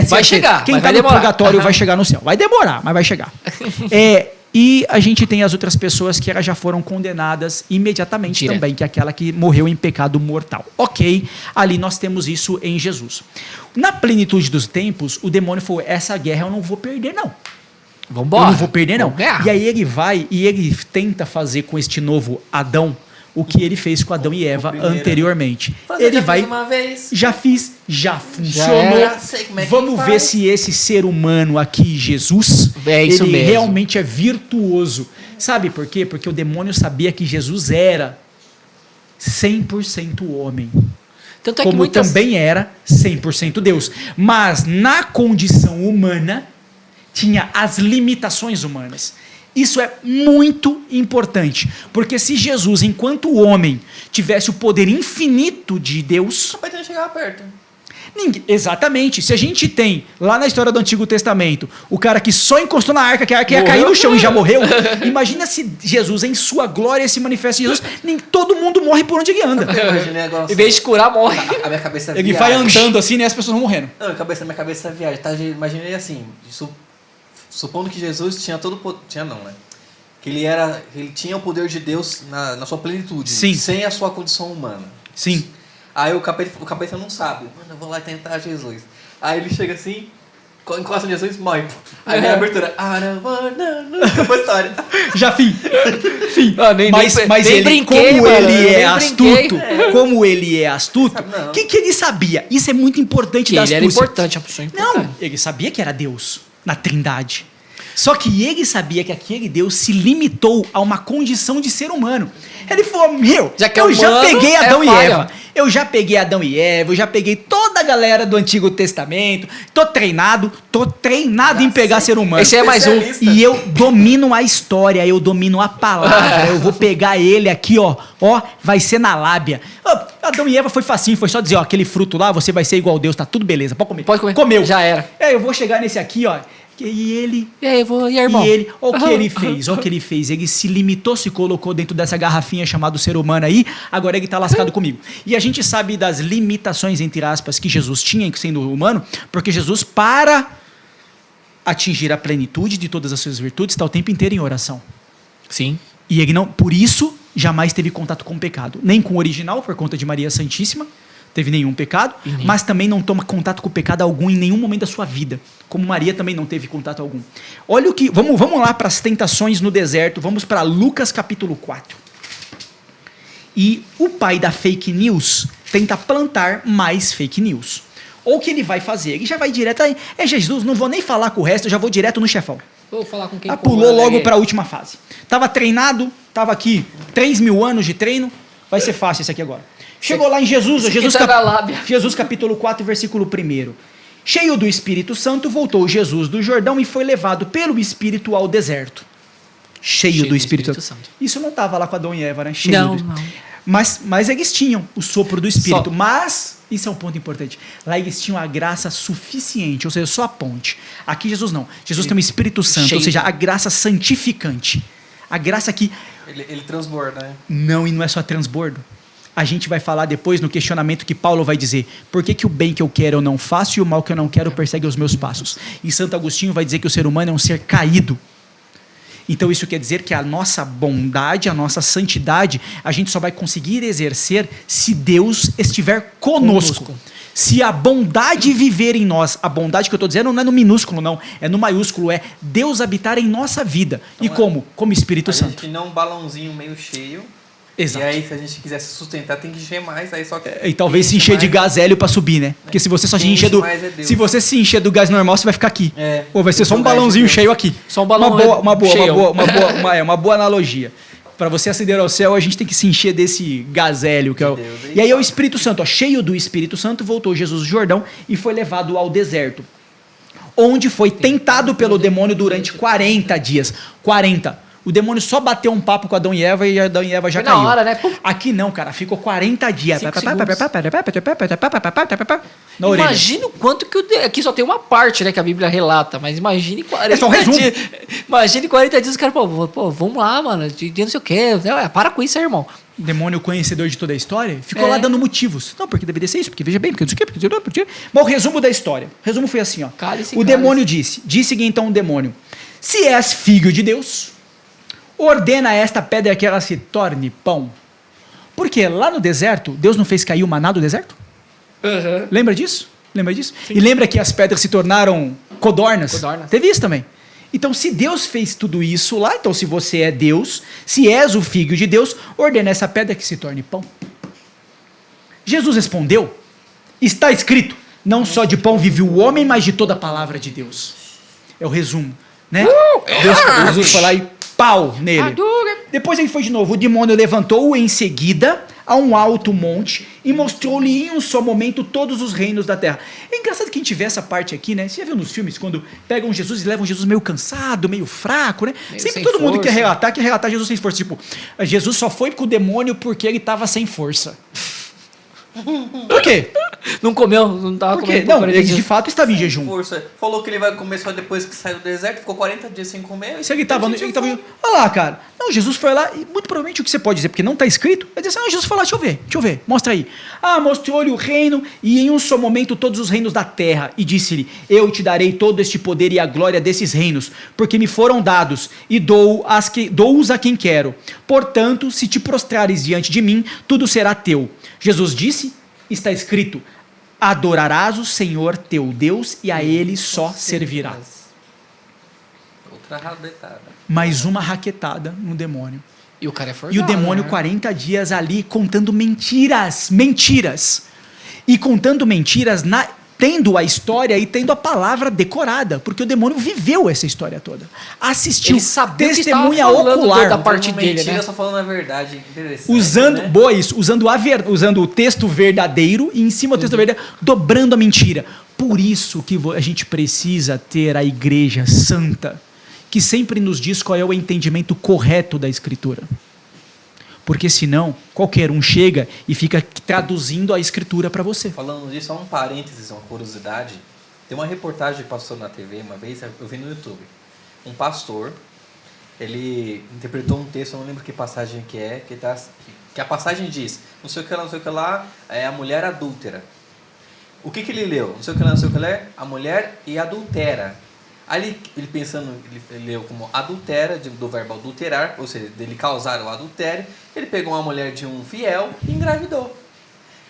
Speaker 2: Vai chegar,
Speaker 4: quem
Speaker 2: mas
Speaker 4: está
Speaker 2: vai
Speaker 4: no
Speaker 2: demorar.
Speaker 4: purgatório vai chegar no céu. Vai demorar, mas vai chegar. E a gente tem as outras pessoas que elas já foram condenadas imediatamente
Speaker 2: Direto.
Speaker 4: também, que é aquela que morreu em pecado mortal. Ok, ali nós temos isso em Jesus. Na plenitude dos tempos, o demônio falou, essa guerra eu não vou perder não.
Speaker 2: Vambora.
Speaker 4: Eu não vou perder não.
Speaker 2: Vamos ganhar.
Speaker 4: E aí ele vai e ele tenta fazer com este novo Adão o que ele fez com Adão e Eva
Speaker 3: primeiro.
Speaker 4: anteriormente.
Speaker 3: Fazer
Speaker 4: Ele
Speaker 3: já
Speaker 4: vai...
Speaker 3: fiz uma vez.
Speaker 4: Já fiz, já funcionou.
Speaker 3: era, sei como é que
Speaker 4: Vamos
Speaker 3: faz.
Speaker 4: ver se esse ser humano aqui, Jesus,
Speaker 2: É isso
Speaker 4: ele
Speaker 2: mesmo.
Speaker 4: realmente é virtuoso. Sabe por quê? Porque o demônio sabia que Jesus era 100% homem.
Speaker 2: Tanto é que
Speaker 4: Como
Speaker 2: muitas...
Speaker 4: também era 100% Deus. Mas na condição humana, tinha as limitações humanas. Isso é muito importante, porque se Jesus, enquanto homem, tivesse o poder infinito de Deus...
Speaker 3: Só vai chegar perto.
Speaker 4: Exatamente. Se a gente tem, lá na história do Antigo Testamento, o cara que só encostou na arca, que a arca ia cair no chão e já morreu, imagina se Jesus, em sua glória, se manifesta em Jesus, nem todo mundo morre por onde ele anda.
Speaker 3: Eu imaginei agora.
Speaker 2: Em vez de curar, morre.
Speaker 3: A minha cabeça
Speaker 4: Ele
Speaker 3: viaja.
Speaker 4: vai andando assim, né, as pessoas vão morrendo.
Speaker 3: Não, minha cabeça viaja. Tá? Imaginei assim, supondo que Jesus tinha todo o poder. Tinha não, né? Que ele tinha o poder de Deus na sua plenitude.
Speaker 4: Sim.
Speaker 3: Sem a sua condição humana.
Speaker 4: Sim.
Speaker 3: Aí o capeta não sabe. Mano, eu vou lá tentar Jesus. Aí ele chega assim, encosta em Jesus e morre. Aí vem a abertura. Acabou a história.
Speaker 4: Já fim.
Speaker 2: Ah, nem
Speaker 4: Mas
Speaker 2: nem
Speaker 4: ele,
Speaker 2: brinquei,
Speaker 4: como
Speaker 2: mano,
Speaker 4: ele
Speaker 2: nem
Speaker 4: é
Speaker 2: brinquei.
Speaker 4: astuto, como ele é astuto,
Speaker 3: Não.
Speaker 4: o que ele sabia? Isso é muito importante
Speaker 2: Que
Speaker 4: da
Speaker 2: ele era
Speaker 4: astúcia.
Speaker 2: importante, a pessoa importante.
Speaker 4: Não, ele sabia que era Deus na Trindade. Só que ele sabia que aquele Deus se limitou a uma condição de ser humano. Ele falou,
Speaker 2: Já que é
Speaker 4: eu já
Speaker 2: humano,
Speaker 4: peguei Adão
Speaker 2: é
Speaker 4: e
Speaker 2: falha.
Speaker 4: Eva. Eu já peguei Adão e Eva, eu já peguei toda a galera do Antigo Testamento. Tô treinado em pegar ser humano.
Speaker 2: Esse é mais um.
Speaker 3: Especialista.
Speaker 4: E eu domino a história, eu domino a palavra. Eu vou pegar ele aqui, ó, vai ser na lábia. Adão e Eva foi facinho, foi só dizer, ó, aquele fruto lá, você vai ser igual a Deus, tá tudo beleza, pode comer.
Speaker 2: Pode comer.
Speaker 4: Comeu.
Speaker 2: Já era.
Speaker 4: Eu vou chegar nesse aqui, ó.
Speaker 2: E aí, e aí, irmão?
Speaker 4: E ele, olha o que ele fez, olha o que ele fez. Ele se limitou, se colocou dentro dessa garrafinha chamada ser humano aí, agora ele tá lascado comigo. E a gente sabe das limitações, entre aspas, que Jesus tinha sendo humano, porque Jesus, para atingir a plenitude de todas as suas virtudes, está o tempo inteiro em oração.
Speaker 2: Sim.
Speaker 4: E ele não, por isso, jamais teve contato com o pecado. Nem com o original, por conta de Maria Santíssima, teve nenhum pecado, mas também não toma contato com pecado algum em nenhum momento da sua vida. Como Maria também não teve contato algum. Olha o que. Vamos lá para as tentações no deserto. Vamos para Lucas capítulo 4. E o pai da fake news tenta plantar mais fake news. Ou o que ele vai fazer? Ele já vai direto. É Jesus, não vou nem falar com o resto, eu já vou direto no chefão.
Speaker 2: Vou falar com quem
Speaker 4: Pulou logo para a última fase. Tava treinado, tava aqui 3.000 anos de treino. Vai ser fácil isso aqui agora. Chegou lá em Jesus, Jesus capítulo 4, versículo 1. Cheio do Espírito Santo, voltou Jesus do Jordão e foi levado pelo Espírito ao deserto. Cheio do Espírito Santo. Isso não estava lá com Adão e Eva, né? Não. Mas eles tinham o sopro do Espírito. Mas, isso é um ponto importante, lá eles tinham a graça suficiente, ou seja, só a ponte. Aqui Jesus não. Jesus tem o Espírito Santo, ou seja, a graça santificante. A graça que...
Speaker 3: Ele transborda, né?
Speaker 4: Não, e não é só transbordo. A gente vai falar depois no questionamento que Paulo vai dizer: por que o bem que eu quero eu não faço e o mal que eu não quero persegue os meus passos? E Santo Agostinho vai dizer que o ser humano é um ser caído. Então isso quer dizer que a nossa bondade, a nossa santidade, a gente só vai conseguir exercer se Deus estiver conosco. Se a bondade viver em nós, a bondade que eu estou dizendo não é no minúsculo não, é no maiúsculo, é Deus habitar em nossa vida. Então, e como? Como Espírito Santo.
Speaker 3: A gente não um balãozinho meio cheio.
Speaker 4: Exato.
Speaker 3: E aí, se a gente quiser se sustentar, tem que encher mais. Aí só que
Speaker 4: e talvez se encher de gás hélio para subir, né? Porque se você só se encher do. Se você se encher do gás normal, você vai ficar aqui. Ou vai ser só um balãozinho cheio aqui.
Speaker 2: Só um balão
Speaker 4: uma boa analogia. Para você acender ao céu, a gente tem que se encher desse gás hélio. Que é o... E aí é o Espírito Santo, ó, cheio do Espírito Santo, voltou Jesus do Jordão e foi levado ao deserto, onde foi tentado pelo demônio durante 40 dias. 40. O demônio só bateu um papo com Adão e Eva e Adão e Eva já caiu.
Speaker 2: Na hora, né?
Speaker 4: Aqui não, cara. Ficou 40 dias.
Speaker 2: Imagina o quanto que aqui só tem uma parte, né, que a Bíblia relata, mas imagine 40
Speaker 4: só um resumo.
Speaker 2: dias. Imagine 40 dias, os caras, pô, vamos lá, mano, de não sei o quê. Para com isso aí, irmão.
Speaker 4: Demônio conhecedor de toda a história ficou lá dando motivos. Não, porque deveria ser isso, porque veja bem, porque não sei o quê, porque... Mas o resumo da história. O resumo foi assim, ó. O demônio disse-lhe então o demônio: se és filho de Deus, ordena esta pedra que ela se torne pão. Porque lá no deserto, Deus não fez cair o maná do deserto?
Speaker 2: Uhum.
Speaker 4: Lembra disso?
Speaker 2: Sim.
Speaker 4: E lembra que as pedras se tornaram codornas? Teve isso também. Então, se Deus fez tudo isso lá, então se você é Deus, se és o filho de Deus, ordena essa pedra que se torne pão. Jesus respondeu: está escrito, não só de pão vive o homem, mas de toda a palavra de Deus. É o resumo, né? Jesus foi lá e pau nele. Depois ele foi de novo. O demônio levantou-o em seguida a um alto monte e mostrou-lhe em um só momento todos os reinos da terra. É engraçado que a gente vê essa parte aqui, né? Você já viu nos filmes quando pegam Jesus e levam Jesus meio cansado, meio fraco, né? Sempre todo mundo quer relatar Jesus sem força. Tipo, Jesus só foi com o demônio porque ele estava sem força. Por quê?
Speaker 2: Não comeu, não tava comendo.
Speaker 4: Não, ele de fato estava em jejum.
Speaker 3: Força. Falou que ele vai comer só depois que saiu do deserto, ficou 40 dias sem comer.
Speaker 4: Se ele estava olha lá, cara. Não, Jesus foi lá e muito provavelmente o que você pode dizer, porque não está escrito, vai dizer assim: não, Jesus foi lá, deixa eu ver, mostra aí. Mostrou-lhe o reino e em um só momento todos os reinos da terra e disse-lhe: eu te darei todo este poder e a glória desses reinos, porque me foram dados e dou-os a quem quero. Portanto, se te prostrares diante de mim, tudo será teu. Jesus disse: está escrito, adorarás o Senhor teu Deus e a ele só servirás.
Speaker 3: Outra rabetada.
Speaker 4: Mais uma raquetada no demônio.
Speaker 2: E o cara é forjado,
Speaker 4: e o demônio 40 dias ali contando mentiras. E contando mentiras, tendo a história e tendo a palavra decorada, porque o demônio viveu essa história toda. Assistiu, testemunha ocular.
Speaker 2: Da parte dele,
Speaker 3: mentira,
Speaker 2: né?
Speaker 3: só falando a verdade.
Speaker 4: Usando,
Speaker 3: né?
Speaker 4: Usando o texto verdadeiro e em cima do texto verdadeiro, dobrando a mentira. Por isso que a gente precisa ter a igreja santa, que sempre nos diz qual é o entendimento correto da Escritura. Porque senão, qualquer um chega e fica traduzindo a Escritura para você.
Speaker 3: Falando disso, só um parênteses, uma curiosidade. Tem uma reportagem que passou na TV uma vez, eu vi no YouTube. Um pastor, ele interpretou um texto, eu não lembro que passagem que é, que a passagem diz, não sei o que lá, não sei o que lá, é a mulher adúltera. O que ele leu? Não sei o que lá, não sei o que lá, a mulher e adultera. Aí ele pensando, ele leu como adultera, do verbo adulterar, ou seja, dele causar o adultério, ele pegou uma mulher de um fiel e engravidou.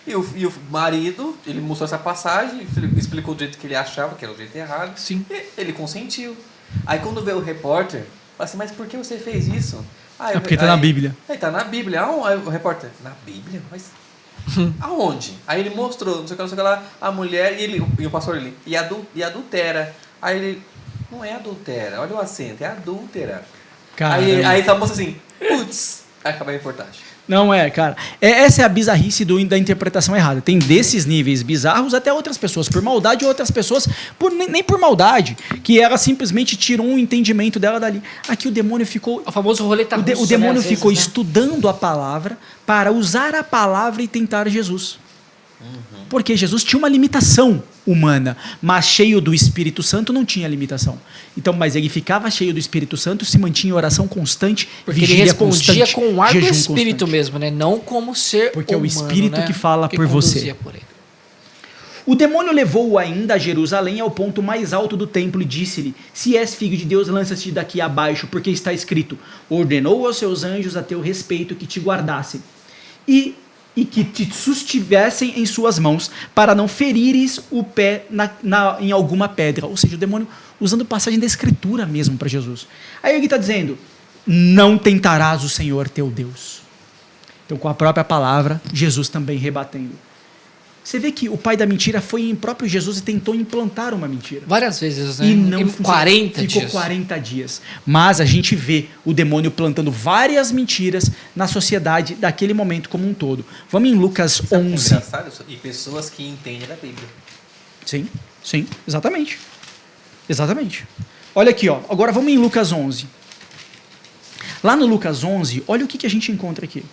Speaker 3: E o marido, ele mostrou essa passagem, explicou do jeito que ele achava, que era o jeito errado.
Speaker 1: Sim.
Speaker 3: E ele consentiu. Aí quando veio o repórter, fala assim, mas por que você fez isso?
Speaker 4: É porque tá na Bíblia.
Speaker 3: Aí tá na Bíblia. Aí o repórter, na Bíblia? Mas aonde? Aí ele mostrou, não sei o que lá, a mulher e o pastor ali, e adultera. Aí ele, não é adultera, olha o acento, é adúltera. Aí essa moça assim, putz, aí acaba a reportagem.
Speaker 4: Não é, cara. Essa é a bizarrice da interpretação errada. Tem desses níveis bizarros até outras pessoas por maldade, outras pessoas nem por maldade, que ela simplesmente tirou um entendimento dela dali. Aqui o demônio ficou...
Speaker 2: O famoso roleta russa,
Speaker 4: O demônio
Speaker 2: né,
Speaker 4: ficou
Speaker 2: vezes, né?
Speaker 4: estudando a palavra para usar a palavra e tentar Jesus. Porque Jesus tinha uma limitação humana, mas cheio do Espírito Santo não tinha limitação. Então, mas ele ficava cheio do Espírito Santo, se mantinha em oração constante,
Speaker 2: porque ele
Speaker 4: vigília
Speaker 2: respondia
Speaker 4: constante,
Speaker 2: com o ar do
Speaker 4: jejum
Speaker 2: Espírito
Speaker 4: constante.
Speaker 2: mesmo, né? Não como ser
Speaker 4: Porque é o
Speaker 2: humano,
Speaker 4: Espírito
Speaker 2: né?
Speaker 4: que fala por você.
Speaker 2: conduzia por ele.
Speaker 4: O demônio levou-o ainda a Jerusalém ao ponto mais alto do templo e disse-lhe, se és filho de Deus, lança-te daqui abaixo, porque está escrito, ordenou aos seus anjos a teu respeito que te guardassem e que te sustivessem em suas mãos, para não ferires o pé em alguma pedra. Ou seja, o demônio usando passagem da Escritura mesmo para Jesus. Aí ele está dizendo, não tentarás o Senhor teu Deus. Então, com a própria palavra, Jesus também rebatendo. Você vê que o pai da mentira foi em próprio Jesus e tentou implantar uma mentira.
Speaker 2: Várias vezes, né?
Speaker 4: E não
Speaker 2: Em
Speaker 4: funcionou.
Speaker 2: 40
Speaker 4: Ficou
Speaker 2: dias.
Speaker 4: 40 dias. Mas a gente vê o demônio plantando várias mentiras na sociedade daquele momento como um todo. Vamos em Lucas
Speaker 3: Sabe o que é
Speaker 4: 11.
Speaker 3: engraçado? E pessoas que entendem da Bíblia.
Speaker 4: Sim, exatamente. Exatamente. Olha aqui, ó. Agora vamos em Lucas 11. Lá no Lucas 11, olha o que a gente encontra aqui.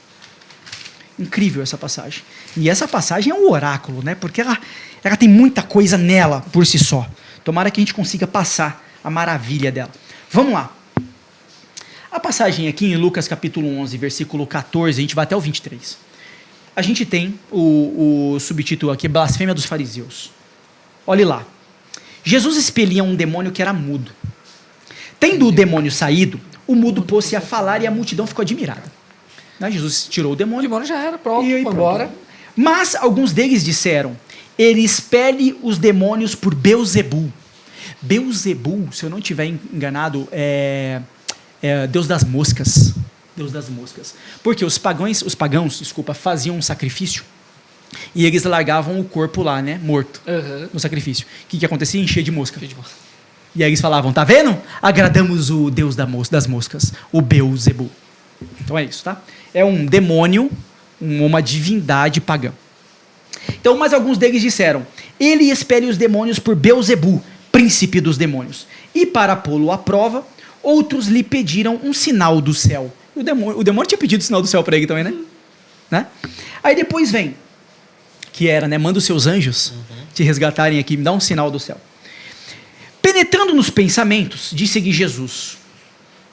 Speaker 4: Incrível essa passagem. E essa passagem é um oráculo, né? Porque ela tem muita coisa nela por si só. Tomara que a gente consiga passar a maravilha dela. Vamos lá. A passagem aqui em Lucas capítulo 11, versículo 14, a gente vai até o 23. A gente tem o subtítulo aqui, Blasfêmia dos Fariseus. Olhe lá. Jesus expelia um demônio que era mudo. Tendo o demônio saído, o mudo pôs-se a falar e a multidão ficou admirada. Jesus tirou o
Speaker 2: O
Speaker 4: demônio.
Speaker 2: demônio já era, pronto,
Speaker 4: E aí,
Speaker 2: foi
Speaker 4: pronto.
Speaker 2: embora.
Speaker 4: Mas alguns deles disseram, ele expele os demônios por Beelzebul. Beelzebul, se eu não estiver enganado, é Deus das moscas. Deus das moscas. Porque os pagãos, faziam um sacrifício e eles largavam o corpo lá, né, morto, no sacrifício. O que acontecia? Enchia de mosca. E aí eles falavam, tá vendo? Agradamos o Deus das moscas, o Beelzebul. Então é isso, tá? É um demônio, uma divindade pagã. Então, mas alguns deles disseram, ele expele os demônios por Beelzebul, príncipe dos demônios. E para pô-lo à prova, outros lhe pediram um sinal do céu. O demônio tinha pedido sinal do céu para ele também, né? Aí depois vem, que era, né? Manda os seus anjos te resgatarem aqui, me dá um sinal do céu. Penetrando nos pensamentos, disse-lhe Jesus,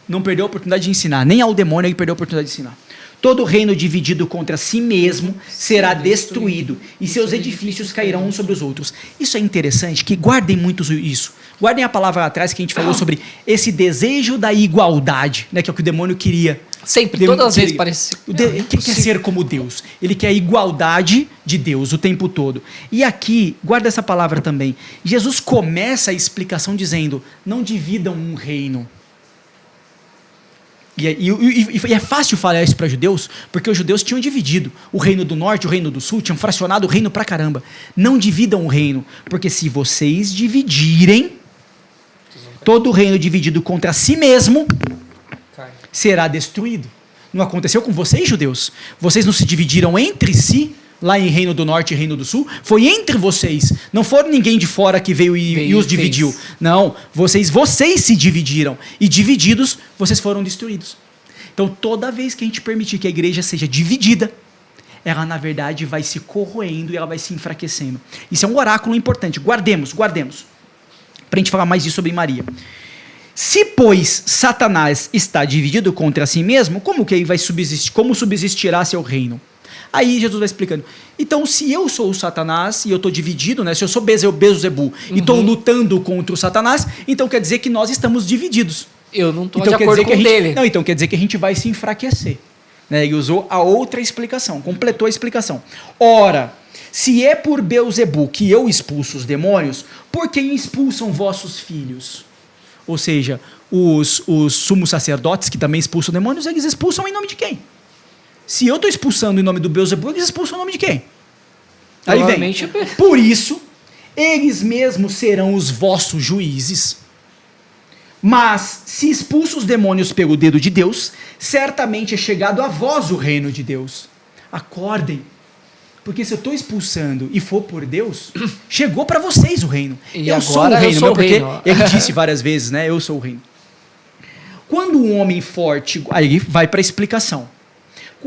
Speaker 4: não perdeu a oportunidade de ensinar, nem ao demônio ele perdeu a oportunidade de ensinar. Todo reino dividido contra si mesmo será destruído, e seus edifícios cairão uns sobre os outros. Isso é interessante, que guardem muito isso. Guardem a palavra lá atrás que a gente falou sobre esse desejo da igualdade, né, que é o que o demônio queria.
Speaker 2: Sempre, todas as vezes parece.
Speaker 4: Ele quer ser como Deus. Ele quer a igualdade de Deus o tempo todo. E aqui, guarda essa palavra também. Jesus começa a explicação dizendo, não dividam um reino. E é fácil falar isso para judeus, porque os judeus tinham dividido o reino do norte, o reino do sul, tinham fracionado o reino pra caramba. Não dividam o reino, porque se vocês dividirem, todo o reino dividido contra si mesmo será destruído. Não aconteceu com vocês, judeus? Vocês não se dividiram entre si, lá em reino do norte e reino do sul? Foi entre vocês. Não foi ninguém de fora que veio e os dividiu. Não, vocês se dividiram. E divididos, vocês foram destruídos. Então, toda vez que a gente permitir que a igreja seja dividida, ela, na verdade, vai se corroendo e ela vai se enfraquecendo. Isso é um oráculo importante. Guardemos. Para a gente falar mais disso sobre Maria. Se, pois, Satanás está dividido contra si mesmo, como que ele vai subsistir? Como subsistirá seu reino? Aí Jesus vai explicando. Então, se eu sou o Satanás e eu estou dividido, né? Se eu sou Beelzebu e estou lutando contra o Satanás, então quer dizer que nós estamos divididos.
Speaker 2: Eu não estou
Speaker 4: Então
Speaker 2: de
Speaker 4: quer
Speaker 2: acordo
Speaker 4: dizer que
Speaker 2: com
Speaker 4: a gente,
Speaker 2: dele.
Speaker 4: não, então quer dizer que a gente vai se enfraquecer. Né? E usou a outra explicação, completou a explicação. Ora, se é por Beelzebu que eu expulso os demônios, por quem expulsam vossos filhos? Ou seja, os sumos sacerdotes que também expulsam demônios, eles expulsam em nome de quem? Se eu estou expulsando em nome do Beelzebu, eles expulsam em nome de quem? Aí vem. Por isso, eles mesmos serão os vossos juízes. Mas, se expulso os demônios pelo dedo de Deus, certamente é chegado a vós o reino de Deus. Acordem. Porque se eu estou expulsando e for por Deus, chegou para vocês o reino.
Speaker 2: E
Speaker 4: eu
Speaker 2: agora
Speaker 4: sou o reino,
Speaker 2: eu sou
Speaker 4: não
Speaker 2: o
Speaker 4: porque
Speaker 2: reino.
Speaker 4: ele disse várias vezes, né? Eu sou o reino. Quando um homem forte, aí vai para a explicação,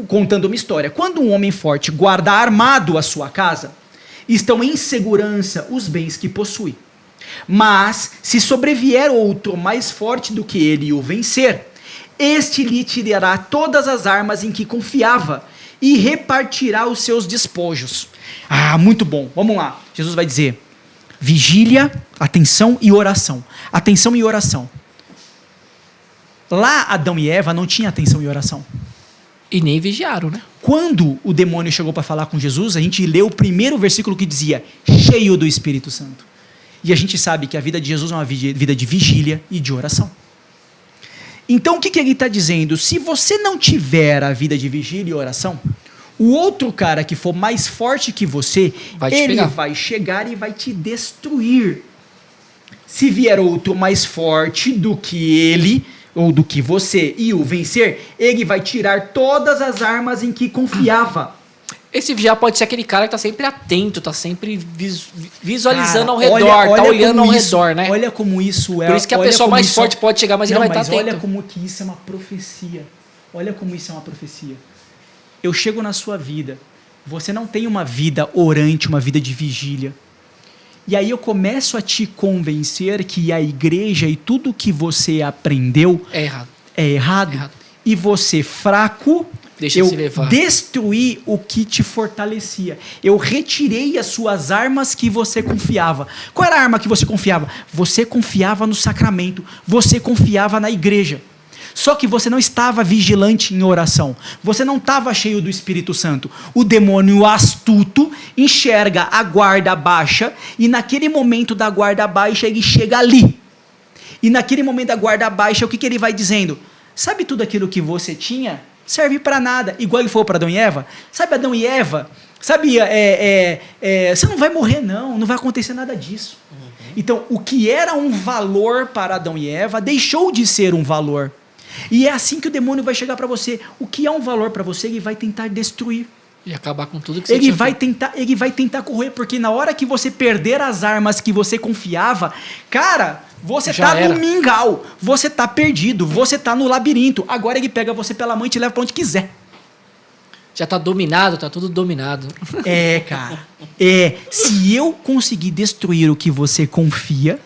Speaker 4: contando uma história. Quando um homem forte guarda armado a sua casa, estão em segurança os bens que possui. Mas, se sobrevier outro mais forte do que ele e o vencer, este lhe tirará todas as armas em que confiava e repartirá os seus despojos. Ah, muito bom. Vamos lá. Jesus vai dizer: vigília, atenção e oração. Atenção e oração. Lá, Adão e Eva não tinham atenção e oração.
Speaker 2: E nem vigiaram, né?
Speaker 4: Quando o demônio chegou para falar com Jesus, a gente leu o primeiro versículo que dizia: cheio do Espírito Santo. E a gente sabe que a vida de Jesus é uma vida de vigília e de oração. Então, o que ele está dizendo? Se você não tiver a vida de vigília e oração, o outro cara que for mais forte que você, ele vai chegar e vai te destruir. Se vier outro mais forte do que ele, ou do que você, e o vencer, ele vai tirar todas as armas em que confiava.
Speaker 2: Esse vigiar pode ser aquele cara que tá sempre atento, tá sempre visualizando
Speaker 4: Cara,
Speaker 2: ao redor, tá olhando ao redor, né?
Speaker 4: Olha como isso é.
Speaker 2: Por isso que a pessoa mais forte pode chegar, mas ele vai estar atento.
Speaker 4: Olha como que isso é uma profecia. Olha como isso é uma profecia. Eu chego na sua vida, você não tem uma vida orante, uma vida de vigília. E aí eu começo a te convencer que a igreja e tudo que você aprendeu
Speaker 2: é errado.
Speaker 4: É errado. E você, fraco, eu destruí o que te fortalecia. Eu retirei as suas armas que você confiava. Qual era a arma que você confiava? Você confiava no sacramento. Você confiava na igreja. Só que você não estava vigilante em oração. Você não estava cheio do Espírito Santo. O demônio astuto enxerga a guarda baixa e naquele momento da guarda baixa ele chega ali. E naquele momento da guarda baixa, o que ele vai dizendo? Sabe tudo aquilo que você tinha? Serve para nada. Igual ele falou para Adão e Eva. Sabe Adão e Eva? Sabe, você não vai morrer não vai acontecer nada disso. Então, o que era um valor para Adão e Eva deixou de ser um valor. E é assim que o demônio vai chegar para você. O que é um valor para você, ele vai tentar destruir.
Speaker 2: E acabar com tudo que você
Speaker 4: ele vai tentar correr, porque na hora que você perder as armas que você confiava, cara, você tá no mingau, você tá perdido, você tá no labirinto. Agora ele pega você pela mão e te leva para onde quiser.
Speaker 2: Já tá dominado, tá tudo dominado.
Speaker 4: Cara. Se eu conseguir destruir o que você confia,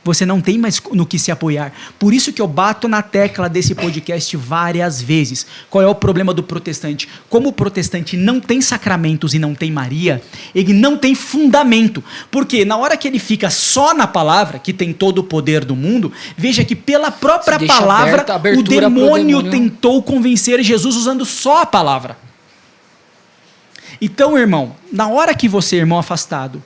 Speaker 4: você não tem mais no que se apoiar. Por isso que eu bato na tecla desse podcast várias vezes. Qual é o problema do protestante? Como o protestante não tem sacramentos e não tem Maria, ele não tem fundamento. Porque na hora que ele fica só na palavra, que tem todo o poder do mundo, veja que pela própria palavra, o demônio tentou convencer Jesus usando só a palavra. Então, irmão, na hora que você, irmão afastado,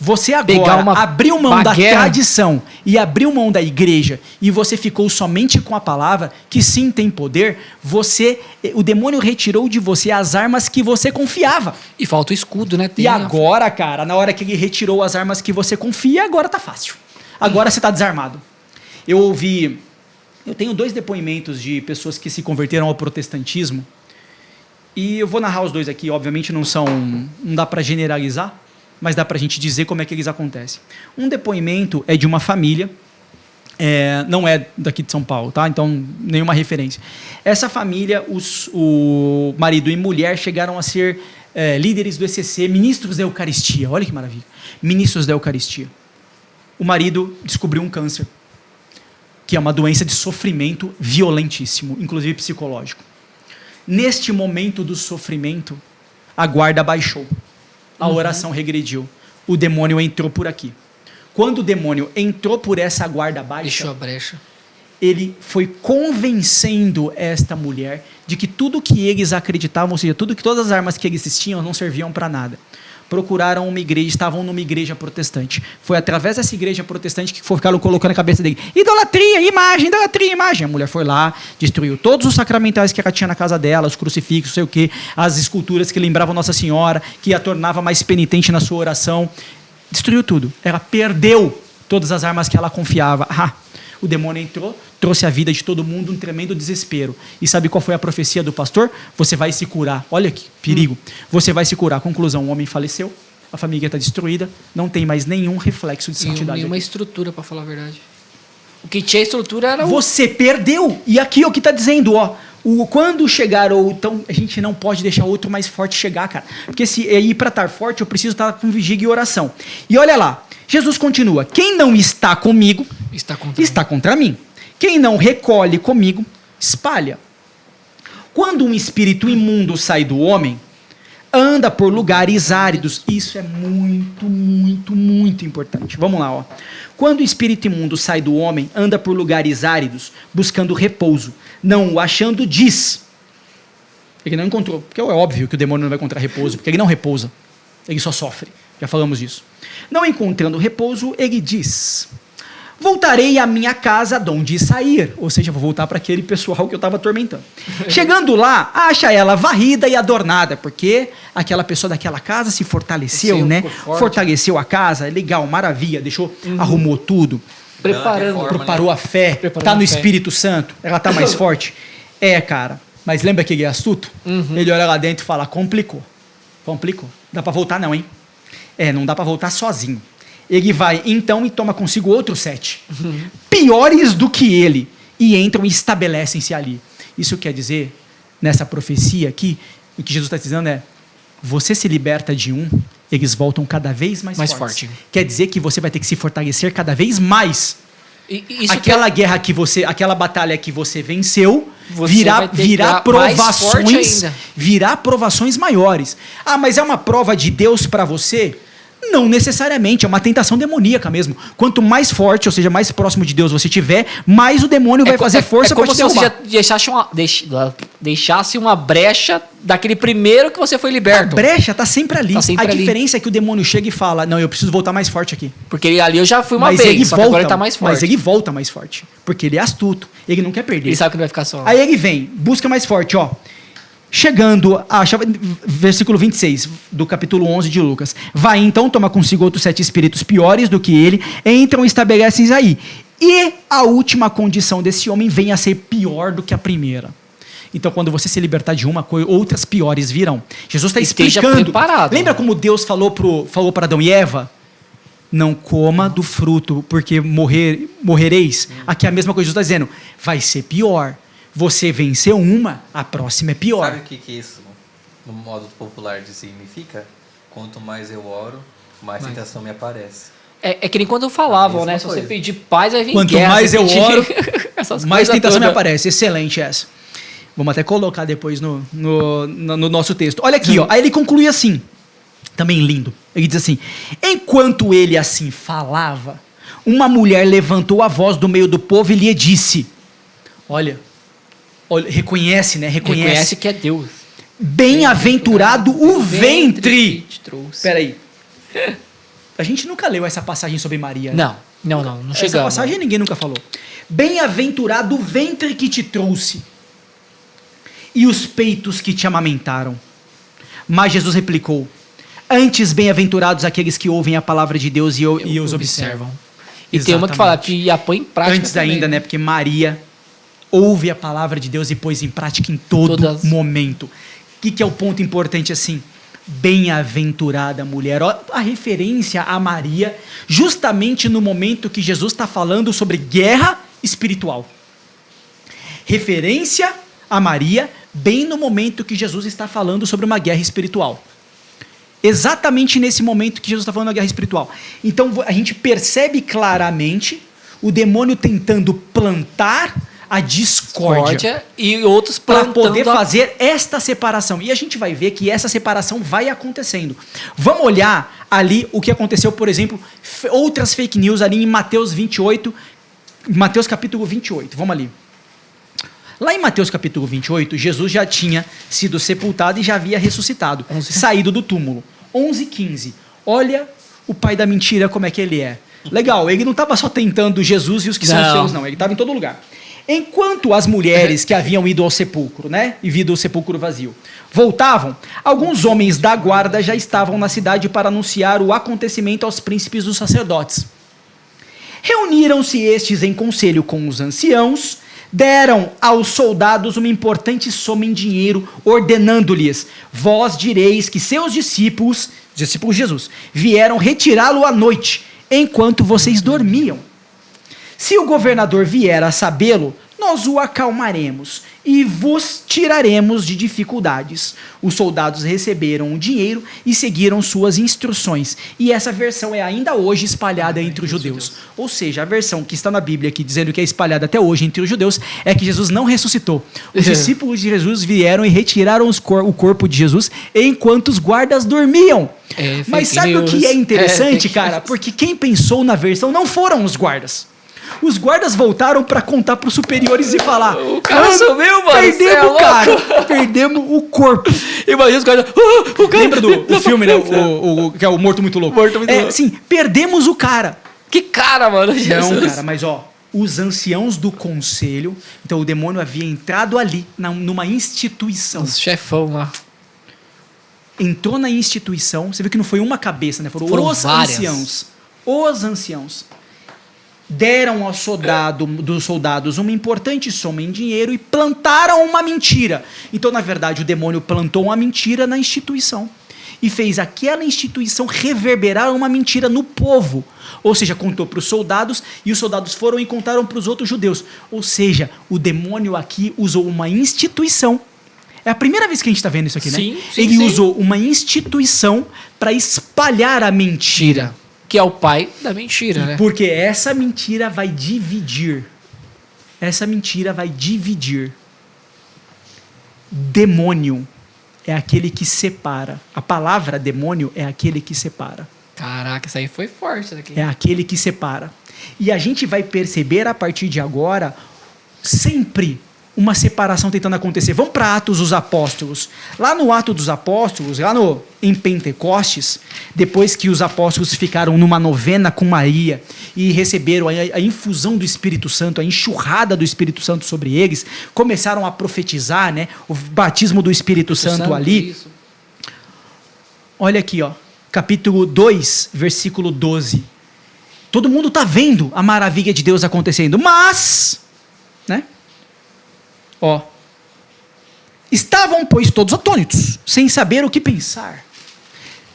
Speaker 4: você agora abriu mão da tradição e abriu mão da igreja e você ficou somente com a palavra, que sim tem poder, o demônio retirou de você as armas que você confiava.
Speaker 2: E falta o escudo, né?
Speaker 4: E agora, cara, na hora que ele retirou as armas que você confia, agora tá fácil. Agora você tá desarmado. Eu tenho 2 depoimentos de pessoas que se converteram ao protestantismo e eu vou narrar os 2 aqui, obviamente não dá para generalizar, mas dá pra gente dizer como é que eles acontecem. Um depoimento é de uma família, não é daqui de São Paulo, tá? Então, nenhuma referência. Essa família, o marido e mulher chegaram a ser líderes do ECC, ministros da Eucaristia. Olha que maravilha. Ministros da Eucaristia. o marido descobriu um câncer, que é uma doença de sofrimento violentíssimo, inclusive psicológico. Neste momento do sofrimento, a guarda baixou, a oração regrediu, o demônio entrou por aqui. Quando o demônio entrou por essa guarda baixa,
Speaker 2: Deixou a brecha.
Speaker 4: ele foi convencendo esta mulher de que tudo que eles acreditavam, ou seja, todas as armas que eles tinham não serviam para nada. Procuraram uma igreja, estavam numa igreja protestante. Foi através dessa igreja protestante que ficaram colocando na cabeça dele: idolatria, imagem. A mulher foi lá, destruiu todos os sacramentais que ela tinha na casa dela, os crucifixos, sei o quê, as esculturas que lembravam Nossa Senhora, que a tornava mais penitente na sua oração. Destruiu tudo. Ela perdeu todas as armas que ela confiava. O demônio entrou, trouxe a vida de todo mundo um tremendo desespero. E sabe qual foi a profecia do pastor? Você vai se curar. Olha que perigo. Você vai se curar. Conclusão, o homem faleceu, a família está destruída, não tem mais nenhum reflexo de santidade.
Speaker 2: Nenhuma estrutura, para falar a verdade. O que tinha estrutura era o...
Speaker 4: Você perdeu. E aqui é o que está dizendo, ó. Quando chegar então a gente não pode deixar outro mais forte chegar, cara. Porque se ir para estar forte, eu preciso estar com vigia e oração. E olha lá, Jesus continua: quem não está comigo, está contra mim. Quem não recolhe comigo, espalha. Quando um espírito imundo sai do homem, anda por lugares áridos. Isso é muito, muito, muito importante. Vamos lá, ó. Quando o espírito imundo sai do homem, anda por lugares áridos, buscando repouso. Não o achando, diz. Ele não encontrou. Porque é óbvio que o demônio não vai encontrar repouso, porque ele não repousa. Ele só sofre. Já falamos disso. Não encontrando repouso, ele diz: voltarei à minha casa de onde sair. Ou seja, vou voltar para aquele pessoal que eu estava atormentando. Chegando lá, acha ela varrida e adornada, porque aquela pessoa daquela casa se fortaleceu, né? Fortaleceu a casa, legal, maravilha, deixou, arrumou tudo. Preparou a fé, tá no Espírito Santo, ela tá mais forte. Cara, mas lembra que ele é astuto? Ele olha lá dentro e fala: complicou. Dá para voltar não, hein? Não dá para voltar sozinho. Ele vai então e toma consigo outros 7, piores do que ele, e entram e estabelecem-se ali. Isso quer dizer, nessa profecia aqui, o que Jesus está dizendo é: você se liberta de um, eles voltam cada vez mais fortes. Quer dizer que você vai ter que se fortalecer cada vez mais. Aquela batalha que você venceu, virá provações maiores. Mas é uma prova de Deus para você? Não necessariamente, é uma tentação demoníaca mesmo. Quanto mais forte, ou seja, mais próximo de Deus você tiver, mais o demônio vai fazer força para te derrubar.
Speaker 2: É como se você deixasse uma brecha daquele primeiro que você foi liberto.
Speaker 4: A brecha tá sempre ali. A diferença é que o demônio chega e fala: não, eu preciso voltar mais forte aqui.
Speaker 2: Porque ali eu já fui uma vez, só que agora ele tá mais forte.
Speaker 4: Mas ele volta mais forte, porque ele é astuto, ele não quer perder.
Speaker 2: Ele sabe que não vai ficar só.
Speaker 4: Aí ele vem, busca mais forte, ó. Chegando, versículo 26 do capítulo 11 de Lucas. Vai então, toma consigo outros 7 espíritos piores do que ele, entram e estabelecem aí. E a última condição desse homem vem a ser pior do que a primeira. Então, quando você se libertar de uma, outras piores virão. Jesus está explicando.
Speaker 2: Preparado.
Speaker 4: Lembra como Deus falou para Adão e Eva? Não coma do fruto, porque morrereis. Aqui é a mesma coisa que Jesus está dizendo. Vai ser pior. Você venceu uma, a próxima é pior.
Speaker 3: Sabe o que isso, no modo popular, significa? Quanto mais eu oro, mais tentação me aparece.
Speaker 2: É que nem quando falavam, né? Se você pedir paz, vai vir
Speaker 4: quanto
Speaker 2: guerra.
Speaker 4: Mais eu oro, mais tentação me
Speaker 2: toda.
Speaker 4: aparece. Excelente essa. Vamos até colocar depois no nosso texto. Olha aqui, ó. Aí ele conclui assim, também lindo. Ele diz assim: enquanto ele assim falava, uma mulher levantou a voz do meio do povo e lhe disse: olha, reconhece, né?
Speaker 2: Reconhece que é Deus.
Speaker 4: Bem-aventurado o ventre.
Speaker 2: Espera aí.
Speaker 4: A gente nunca leu essa passagem sobre Maria. Né?
Speaker 2: Não chegamos.
Speaker 4: Essa passagem ninguém nunca falou. Bem-aventurado o ventre que te trouxe e os peitos que te amamentaram. Mas Jesus replicou: antes bem-aventurados aqueles que ouvem a palavra de Deus e os observam.
Speaker 2: E tem uma que fala que a põe em prática.
Speaker 4: Antes também, ainda, né? Porque Maria ouve a palavra de Deus e pôs em prática em todo momento. O que é o ponto importante assim? Bem-aventurada mulher. Ó, a referência a Maria, justamente no momento que Jesus está falando sobre guerra espiritual. Referência a Maria, bem no momento que Jesus está falando sobre uma guerra espiritual. Exatamente nesse momento que Jesus está falando da guerra espiritual. Então a gente percebe claramente o demônio tentando plantar a discórdia
Speaker 2: e outros
Speaker 4: para
Speaker 2: plantando
Speaker 4: poder fazer esta separação. E a gente vai ver que essa separação vai acontecendo. Vamos olhar ali o que aconteceu, por exemplo, outras fake news ali em Mateus 28, Mateus capítulo 28. Vamos ali. Lá em Mateus capítulo 28, Jesus já tinha sido sepultado e já havia ressuscitado, saído do túmulo. 11:15. Olha o pai da mentira como é que ele é. Legal, ele não estava só tentando Jesus e os que são seus, não. Ele estava em todo lugar. Enquanto as mulheres que haviam ido ao sepulcro, né, e visto o sepulcro vazio, voltavam, alguns homens da guarda já estavam na cidade para anunciar o acontecimento aos príncipes dos sacerdotes. Reuniram-se estes em conselho com os anciãos, deram aos soldados uma importante soma em dinheiro, ordenando-lhes: vós direis que seus discípulos de Jesus, vieram retirá-lo à noite, enquanto vocês dormiam. Se o governador vier a sabê-lo, nós o acalmaremos e vos tiraremos de dificuldades. Os soldados receberam o dinheiro e seguiram suas instruções. E essa versão é ainda hoje espalhada entre os judeus. Ou seja, a versão que está na Bíblia aqui, dizendo que é espalhada até hoje entre os judeus, é que Jesus não ressuscitou. Os discípulos de Jesus vieram e retiraram o corpo de Jesus enquanto os guardas dormiam. Mas sabe o que é interessante, cara? Porque quem pensou na versão não foram os guardas. Os guardas voltaram pra contar pros superiores e falar:
Speaker 2: o cara sumiu, mano.
Speaker 4: Perdemos o cara. Perdemos o corpo.
Speaker 2: Imagina os guardas. O cara...
Speaker 4: Lembra do filme, né? Que é o Morto Muito Louco. Sim, perdemos o cara.
Speaker 2: Que cara, mano. Jesus.
Speaker 4: Não, cara, mas ó, os anciãos do conselho. Então o demônio havia entrado ali, numa instituição.
Speaker 2: Os chefão lá.
Speaker 4: Entrou na instituição. Você viu que não foi uma cabeça, né? Foram os
Speaker 2: várias.
Speaker 4: anciãos. Os anciãos. Deram aos dos soldados uma importante soma em dinheiro e plantaram uma mentira. Então, na verdade, o demônio plantou uma mentira na instituição e fez aquela instituição reverberar uma mentira no povo. Ou seja, contou para os soldados e os soldados foram e contaram para os outros judeus. Ou seja, o demônio aqui usou uma instituição. É a primeira vez que a gente está vendo isso aqui, né?
Speaker 2: Sim,
Speaker 4: Ele usou uma instituição para espalhar a mentira.
Speaker 2: Que é o pai da mentira, né?
Speaker 4: Porque essa mentira vai dividir. Essa mentira vai dividir. Demônio é aquele que separa. A palavra demônio é aquele que separa.
Speaker 2: Caraca, isso aí foi forte daqui.
Speaker 4: É aquele que separa. E a gente vai perceber a partir de agora sempre uma separação tentando acontecer. Vamos para Atos dos Apóstolos. Lá no Ato dos Apóstolos, em Pentecostes, depois que os apóstolos ficaram numa novena com Maria e receberam a infusão do Espírito Santo, a enxurrada do Espírito Santo sobre eles, começaram a profetizar, né? O batismo do Espírito Santo ali.
Speaker 2: Isso.
Speaker 4: Olha aqui, ó, capítulo 2, versículo 12. Todo mundo está vendo a maravilha de Deus acontecendo, mas, né? Ó, estavam, pois, todos atônitos, sem saber o que pensar.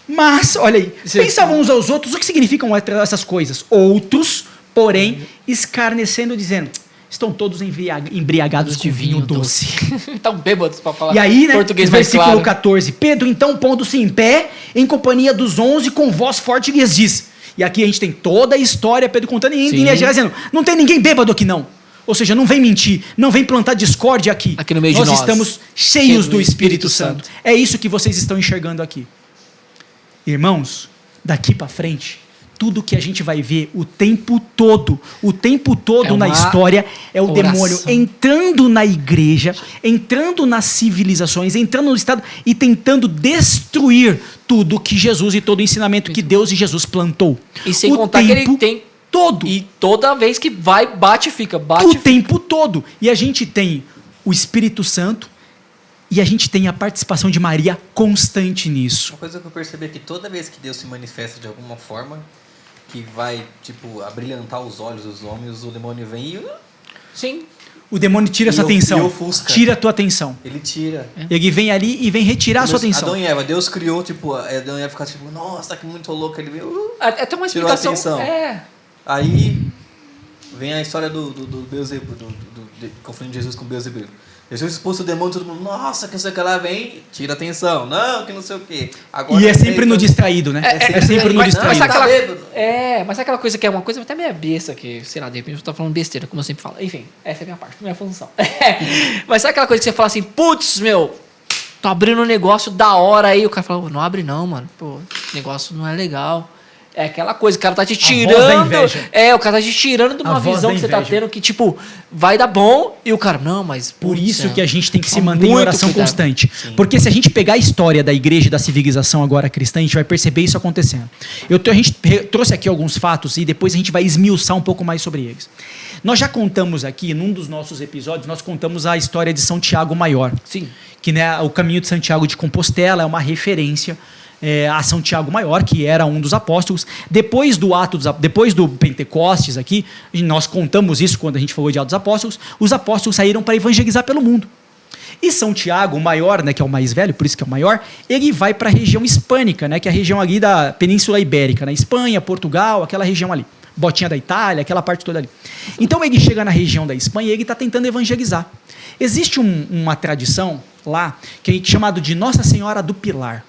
Speaker 4: Mas, olha aí, pensavam uns aos outros, o que significam essas coisas? Outros, porém, escarnecendo, dizendo: estão todos embriagados de vinho doce.
Speaker 2: Estão bêbados para falar
Speaker 4: e aí, né,
Speaker 2: português mais
Speaker 4: versículo
Speaker 2: claro.
Speaker 4: 14, Pedro, então, pondo-se em pé, em companhia dos 11, com voz forte, lhes diz. E aqui a gente tem toda a história, Pedro contando, e Inês dizendo: não tem ninguém bêbado aqui, não. Ou seja, não vem mentir, não vem plantar discórdia aqui.
Speaker 2: Aqui no meio de nós.
Speaker 4: Nós estamos cheios do Espírito Santo. É isso que vocês estão enxergando aqui. Irmãos, daqui para frente, tudo que a gente vai ver o tempo todo na história é o demônio entrando na igreja, entrando nas civilizações, entrando no Estado e tentando destruir tudo que Jesus e todo o ensinamento que Deus e Jesus plantou.
Speaker 2: E sem contar que ele tem
Speaker 4: todo.
Speaker 2: E toda vez que vai, bate e fica.
Speaker 4: O tempo todo. E a gente tem o Espírito Santo e a gente tem a participação de Maria constante nisso.
Speaker 3: Uma coisa que eu percebi é que toda vez que Deus se manifesta de alguma forma, que vai, tipo, abrilhantar os olhos dos homens, o demônio vem e...
Speaker 2: Sim.
Speaker 4: O demônio tira sua atenção. Tira a tua atenção.
Speaker 3: Ele tira.
Speaker 4: Ele vem ali e vem retirar a sua atenção.
Speaker 3: Adão e Eva, Deus criou, tipo, Adão e Eva ficaram tipo, nossa, que muito louco. Ele veio,
Speaker 2: Até uma explicação.
Speaker 3: tirou a atenção. Aí vem a história do Beelzebub, confundindo Jesus com Beelzebub. Jesus expulsa o demônio, todo mundo, nossa, que não sei o que lá vem, tira atenção, não, que não sei o que.
Speaker 4: E é sempre no distraído, né? É sempre no distraído.
Speaker 2: Mas sabe aquela coisa que é uma coisa até meio besta, que, sei lá, de repente eu tô falando besteira, como eu sempre falo. Enfim, essa é a minha parte, minha função. Mas sabe aquela coisa que você fala assim, putz, meu, tô abrindo um negócio da hora aí, o cara fala, não abre não, mano, pô, esse negócio não é legal. É aquela coisa, o cara tá te tirando. O cara tá te tirando de uma visão que você tá tendo que, tipo, vai dar bom e o cara, não, mas.
Speaker 4: Por isso que a gente tem que se manter em oração constante. Sim. Porque se a gente pegar a história da igreja e da civilização agora cristã, a gente vai perceber isso acontecendo. A gente trouxe aqui alguns fatos e depois a gente vai esmiuçar um pouco mais sobre eles. Nós já contamos aqui, num dos nossos episódios, nós contamos a história de São Tiago Maior.
Speaker 2: Sim.
Speaker 4: Que, né, o caminho de Santiago de Compostela é uma referência a São Tiago Maior, que era um dos apóstolos. Depois do Pentecostes aqui, nós contamos isso quando a gente falou de Atos dos Apóstolos, os apóstolos saíram para evangelizar pelo mundo. E São Tiago, o maior, né, que é o mais velho, por isso que é o maior, ele vai para a região hispânica, né, que é a região ali da Península Ibérica, né, Espanha, Portugal, aquela região ali. Botinha da Itália, aquela parte toda ali. Então ele chega na região da Espanha e ele está tentando evangelizar. Existe uma tradição lá, que é chamado de Nossa Senhora do Pilar.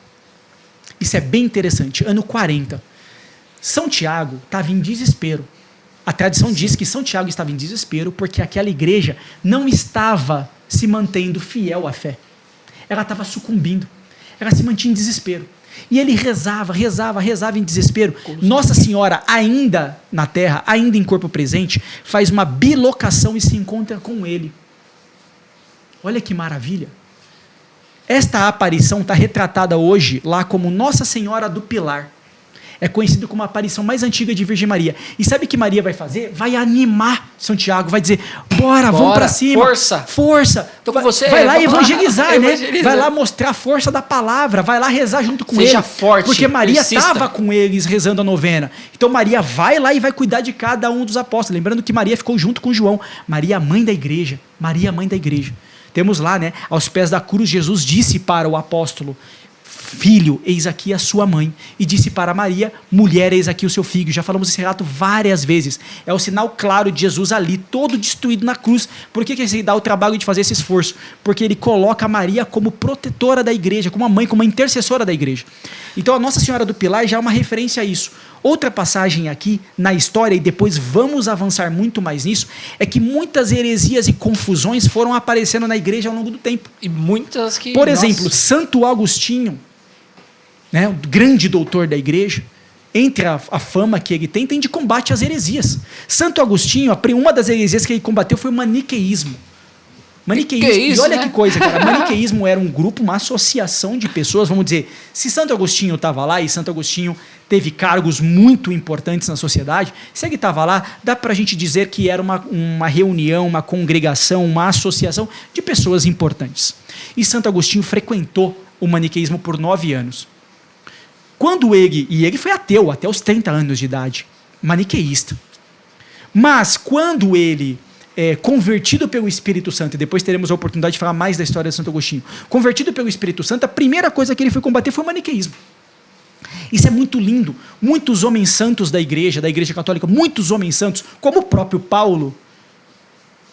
Speaker 4: Isso é bem interessante. Ano 40, São Tiago estava em desespero. A tradição diz que São Tiago estava em desespero porque aquela igreja não estava se mantendo fiel à fé. Ela estava sucumbindo. Ela se mantinha em desespero. E ele rezava em desespero. Nossa Senhora, ainda na terra, ainda em corpo presente, faz uma bilocação e se encontra com ele. Olha que maravilha. Esta aparição está retratada hoje lá como Nossa Senhora do Pilar. É conhecido como a aparição mais antiga de Virgem Maria. E sabe o que Maria vai fazer? Vai animar São Tiago, vai dizer, bora, vamos para cima. Força.
Speaker 2: Tô com você.
Speaker 4: Vai lá evangelizar, né? Vai lá mostrar a força da palavra, vai lá rezar junto com ele.
Speaker 2: Seja forte.
Speaker 4: Porque Maria estava com eles rezando a novena. Então Maria vai lá e vai cuidar de cada um dos apóstolos. Lembrando que Maria ficou junto com João. Maria, mãe da igreja. Maria, mãe da igreja. Temos lá, né, aos pés da cruz, Jesus disse para o apóstolo, filho, eis aqui a sua mãe. E disse para Maria, mulher, eis aqui o seu filho. Já falamos esse relato várias vezes. É o sinal claro de Jesus ali, todo destruído na cruz. Por que ele dá o trabalho de fazer esse esforço? Porque ele coloca Maria como protetora da igreja, como uma mãe, como uma intercessora da igreja. Então a Nossa Senhora do Pilar já é uma referência a isso. Outra passagem aqui na história, e depois vamos avançar muito mais nisso, é que muitas heresias e confusões foram aparecendo na igreja ao longo do tempo.
Speaker 2: E muitas que...
Speaker 4: Por exemplo, Santo Agostinho, né, o grande doutor da igreja, entre a fama que ele tem de combate às heresias. Santo Agostinho, uma das heresias que ele combateu foi o maniqueísmo. E olha, né? Que coisa, cara. Maniqueísmo era um grupo, uma associação de pessoas, vamos dizer, se Santo Agostinho estava lá e Santo Agostinho teve cargos muito importantes na sociedade, se ele estava lá, dá pra gente dizer que era uma reunião, uma congregação, uma associação de pessoas importantes. E Santo Agostinho frequentou o maniqueísmo por 9 anos. Ele foi ateu até os 30 anos de idade, maniqueísta. Mas quando ele convertido pelo Espírito Santo, e depois teremos a oportunidade de falar mais da história de Santo Agostinho, convertido pelo Espírito Santo, a primeira coisa que ele foi combater foi o maniqueísmo. Isso é muito lindo. Muitos homens santos da igreja católica, muitos homens santos, como o próprio Paulo,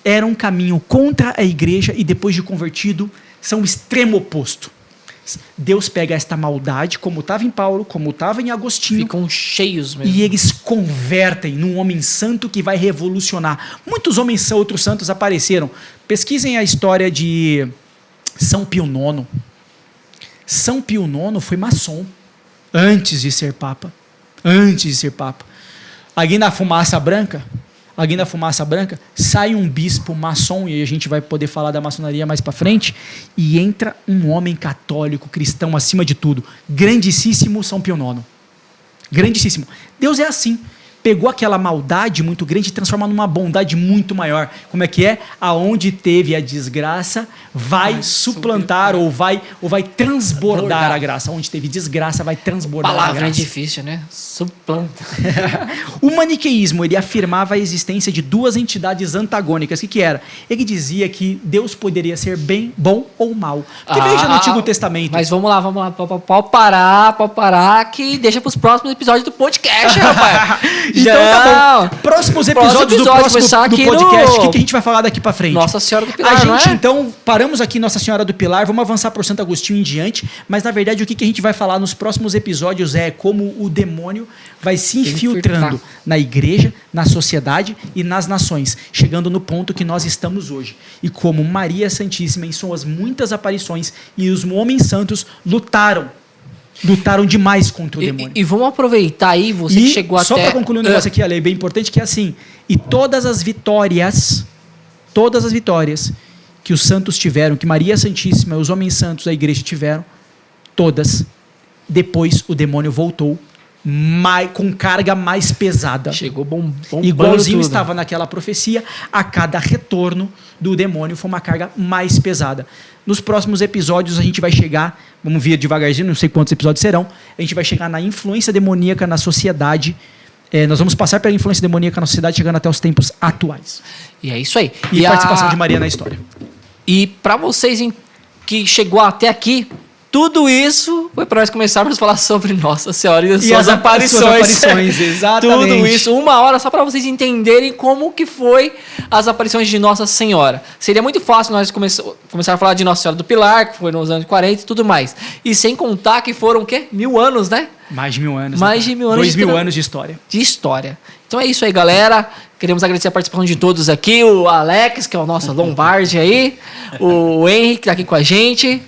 Speaker 4: eram um caminho contra a igreja e depois de convertido, são o extremo oposto. Deus pega esta maldade, como estava em Paulo, como estava em Agostinho.
Speaker 2: Ficam cheios mesmo.
Speaker 4: E eles convertem num homem santo que vai revolucionar. Muitos outros santos apareceram. Pesquisem a história de São Pio IX. São Pio IX foi maçom antes de ser papa. Ali na fumaça branca, sai um bispo maçom, e a gente vai poder falar da maçonaria mais para frente, e entra um homem católico, cristão acima de tudo, grandíssimo São Pio IX. Grandíssimo. Deus é assim. Pegou aquela maldade muito grande e transforma numa bondade muito maior. Como é que é? Aonde teve a desgraça, vai suplantar ou vai transbordar a graça. Onde teve desgraça, vai transbordar a graça.
Speaker 2: Palavra é difícil, né? Suplanta.
Speaker 4: O maniqueísmo, ele afirmava a existência de duas entidades antagônicas. O que era? Ele dizia que Deus poderia ser bom ou mal. Que veja no Antigo Testamento.
Speaker 2: Mas vamos lá. Pode parar, que deixa para os próximos episódios do podcast, rapaz.
Speaker 4: Então tá bom. Próximos episódios do
Speaker 2: episódio, começar
Speaker 4: do
Speaker 2: aqui
Speaker 4: podcast,
Speaker 2: no-
Speaker 4: o que a gente vai falar daqui pra frente?
Speaker 2: Nossa Senhora do
Speaker 4: A
Speaker 2: Pilar, não
Speaker 4: gente,
Speaker 2: é?
Speaker 4: então, paramos aqui Nossa Senhora do Pilar, vamos avançar por Santo Agostinho em diante, mas na verdade o que a gente vai falar nos próximos episódios é como o demônio vai se infiltrando na igreja, na sociedade e nas nações, chegando no ponto que nós estamos hoje. E como Maria Santíssima, em suas muitas aparições, e os homens santos lutaram demais contra o demônio.
Speaker 2: E vamos aproveitar aí, você que chegou
Speaker 4: só
Speaker 2: até...
Speaker 4: para concluir um negócio aqui, Ale, bem importante, que é assim, e todas as vitórias que os santos tiveram, que Maria Santíssima, os homens santos, a igreja tiveram, todas, depois o demônio voltou com carga mais pesada.
Speaker 2: Chegou bombando
Speaker 4: Igualzinho
Speaker 2: tudo.
Speaker 4: estava naquela profecia, a cada retorno do demônio foi uma carga mais pesada. Nos próximos episódios a gente vai chegar, vamos ver devagarzinho, não sei quantos episódios serão, a gente vai chegar na influência demoníaca na sociedade. Nós vamos passar pela influência demoníaca na sociedade, chegando até os tempos atuais.
Speaker 2: E é isso aí.
Speaker 4: E participação de Maria na história.
Speaker 2: E para vocês que chegou até aqui, tudo isso foi para nós começarmos a falar sobre Nossa Senhora e suas aparições.
Speaker 4: Exatamente.
Speaker 2: Tudo isso, 1 hora, só para vocês entenderem como que foi as aparições de Nossa Senhora. Seria muito fácil nós começar a falar de Nossa Senhora do Pilar, que foi nos anos 40 e tudo mais. E sem contar que foram o quê? 1000 anos, né?
Speaker 4: Mais de 1000 anos.
Speaker 2: Mais de 1000 anos.
Speaker 4: 2000 anos de história.
Speaker 2: De história. Então é isso aí, galera. Queremos agradecer a participação de todos aqui. O Alex, que é o nosso Lombardi aí. O Henrique, que tá aqui com a gente.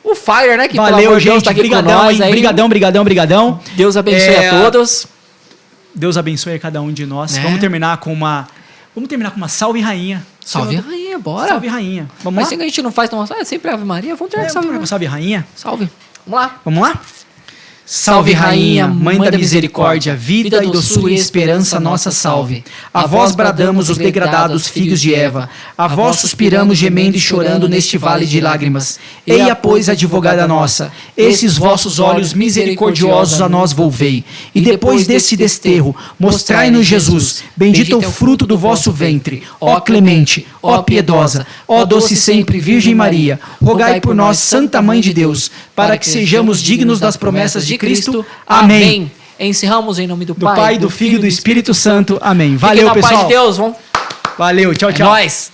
Speaker 2: O Fire, né? Que pelo amor
Speaker 4: Valeu,
Speaker 2: de Deus,
Speaker 4: gente.
Speaker 2: tá aqui
Speaker 4: Brigadão,
Speaker 2: com nós
Speaker 4: hein?
Speaker 2: aí.
Speaker 4: Brigadão.
Speaker 2: Deus abençoe a todos.
Speaker 4: Deus abençoe a cada um de nós.
Speaker 2: Né?
Speaker 4: Vamos terminar com uma salve rainha.
Speaker 2: Salve rainha, bora.
Speaker 4: Salve rainha. Vamos
Speaker 2: Mas
Speaker 4: lá?
Speaker 2: se a gente não faz, não, é sempre Ave Maria. Vamos ter que salve rainha.
Speaker 4: Salve rainha.
Speaker 2: Salve. Vamos lá.
Speaker 4: Vamos lá?
Speaker 1: Salve Rainha, Mãe da Misericórdia, vida e doçura e esperança nossa salve. A vós bradamos os degradados filhos de Eva, a vós suspiramos gemendo e chorando neste vale de lágrimas. Eia, pois, advogada nossa, esses vossos olhos misericordiosos a nós volvei. E depois desse desterro, mostrai-nos Jesus, bendito é o fruto do vosso ventre. Ó clemente, ó piedosa, ó doce sempre Virgem Maria, rogai por nós, Santa Mãe de Deus, para que sejamos dignos das promessas de Cristo. Amém.
Speaker 2: Encerramos em nome do
Speaker 4: Do Pai, do Filho e do Espírito Santo. Amém.
Speaker 2: Fiquem
Speaker 4: Valeu,
Speaker 2: na
Speaker 4: pessoal.
Speaker 2: paz de Deus. Vamos.
Speaker 4: Valeu, tchau,
Speaker 2: É
Speaker 4: tchau.
Speaker 2: nóis.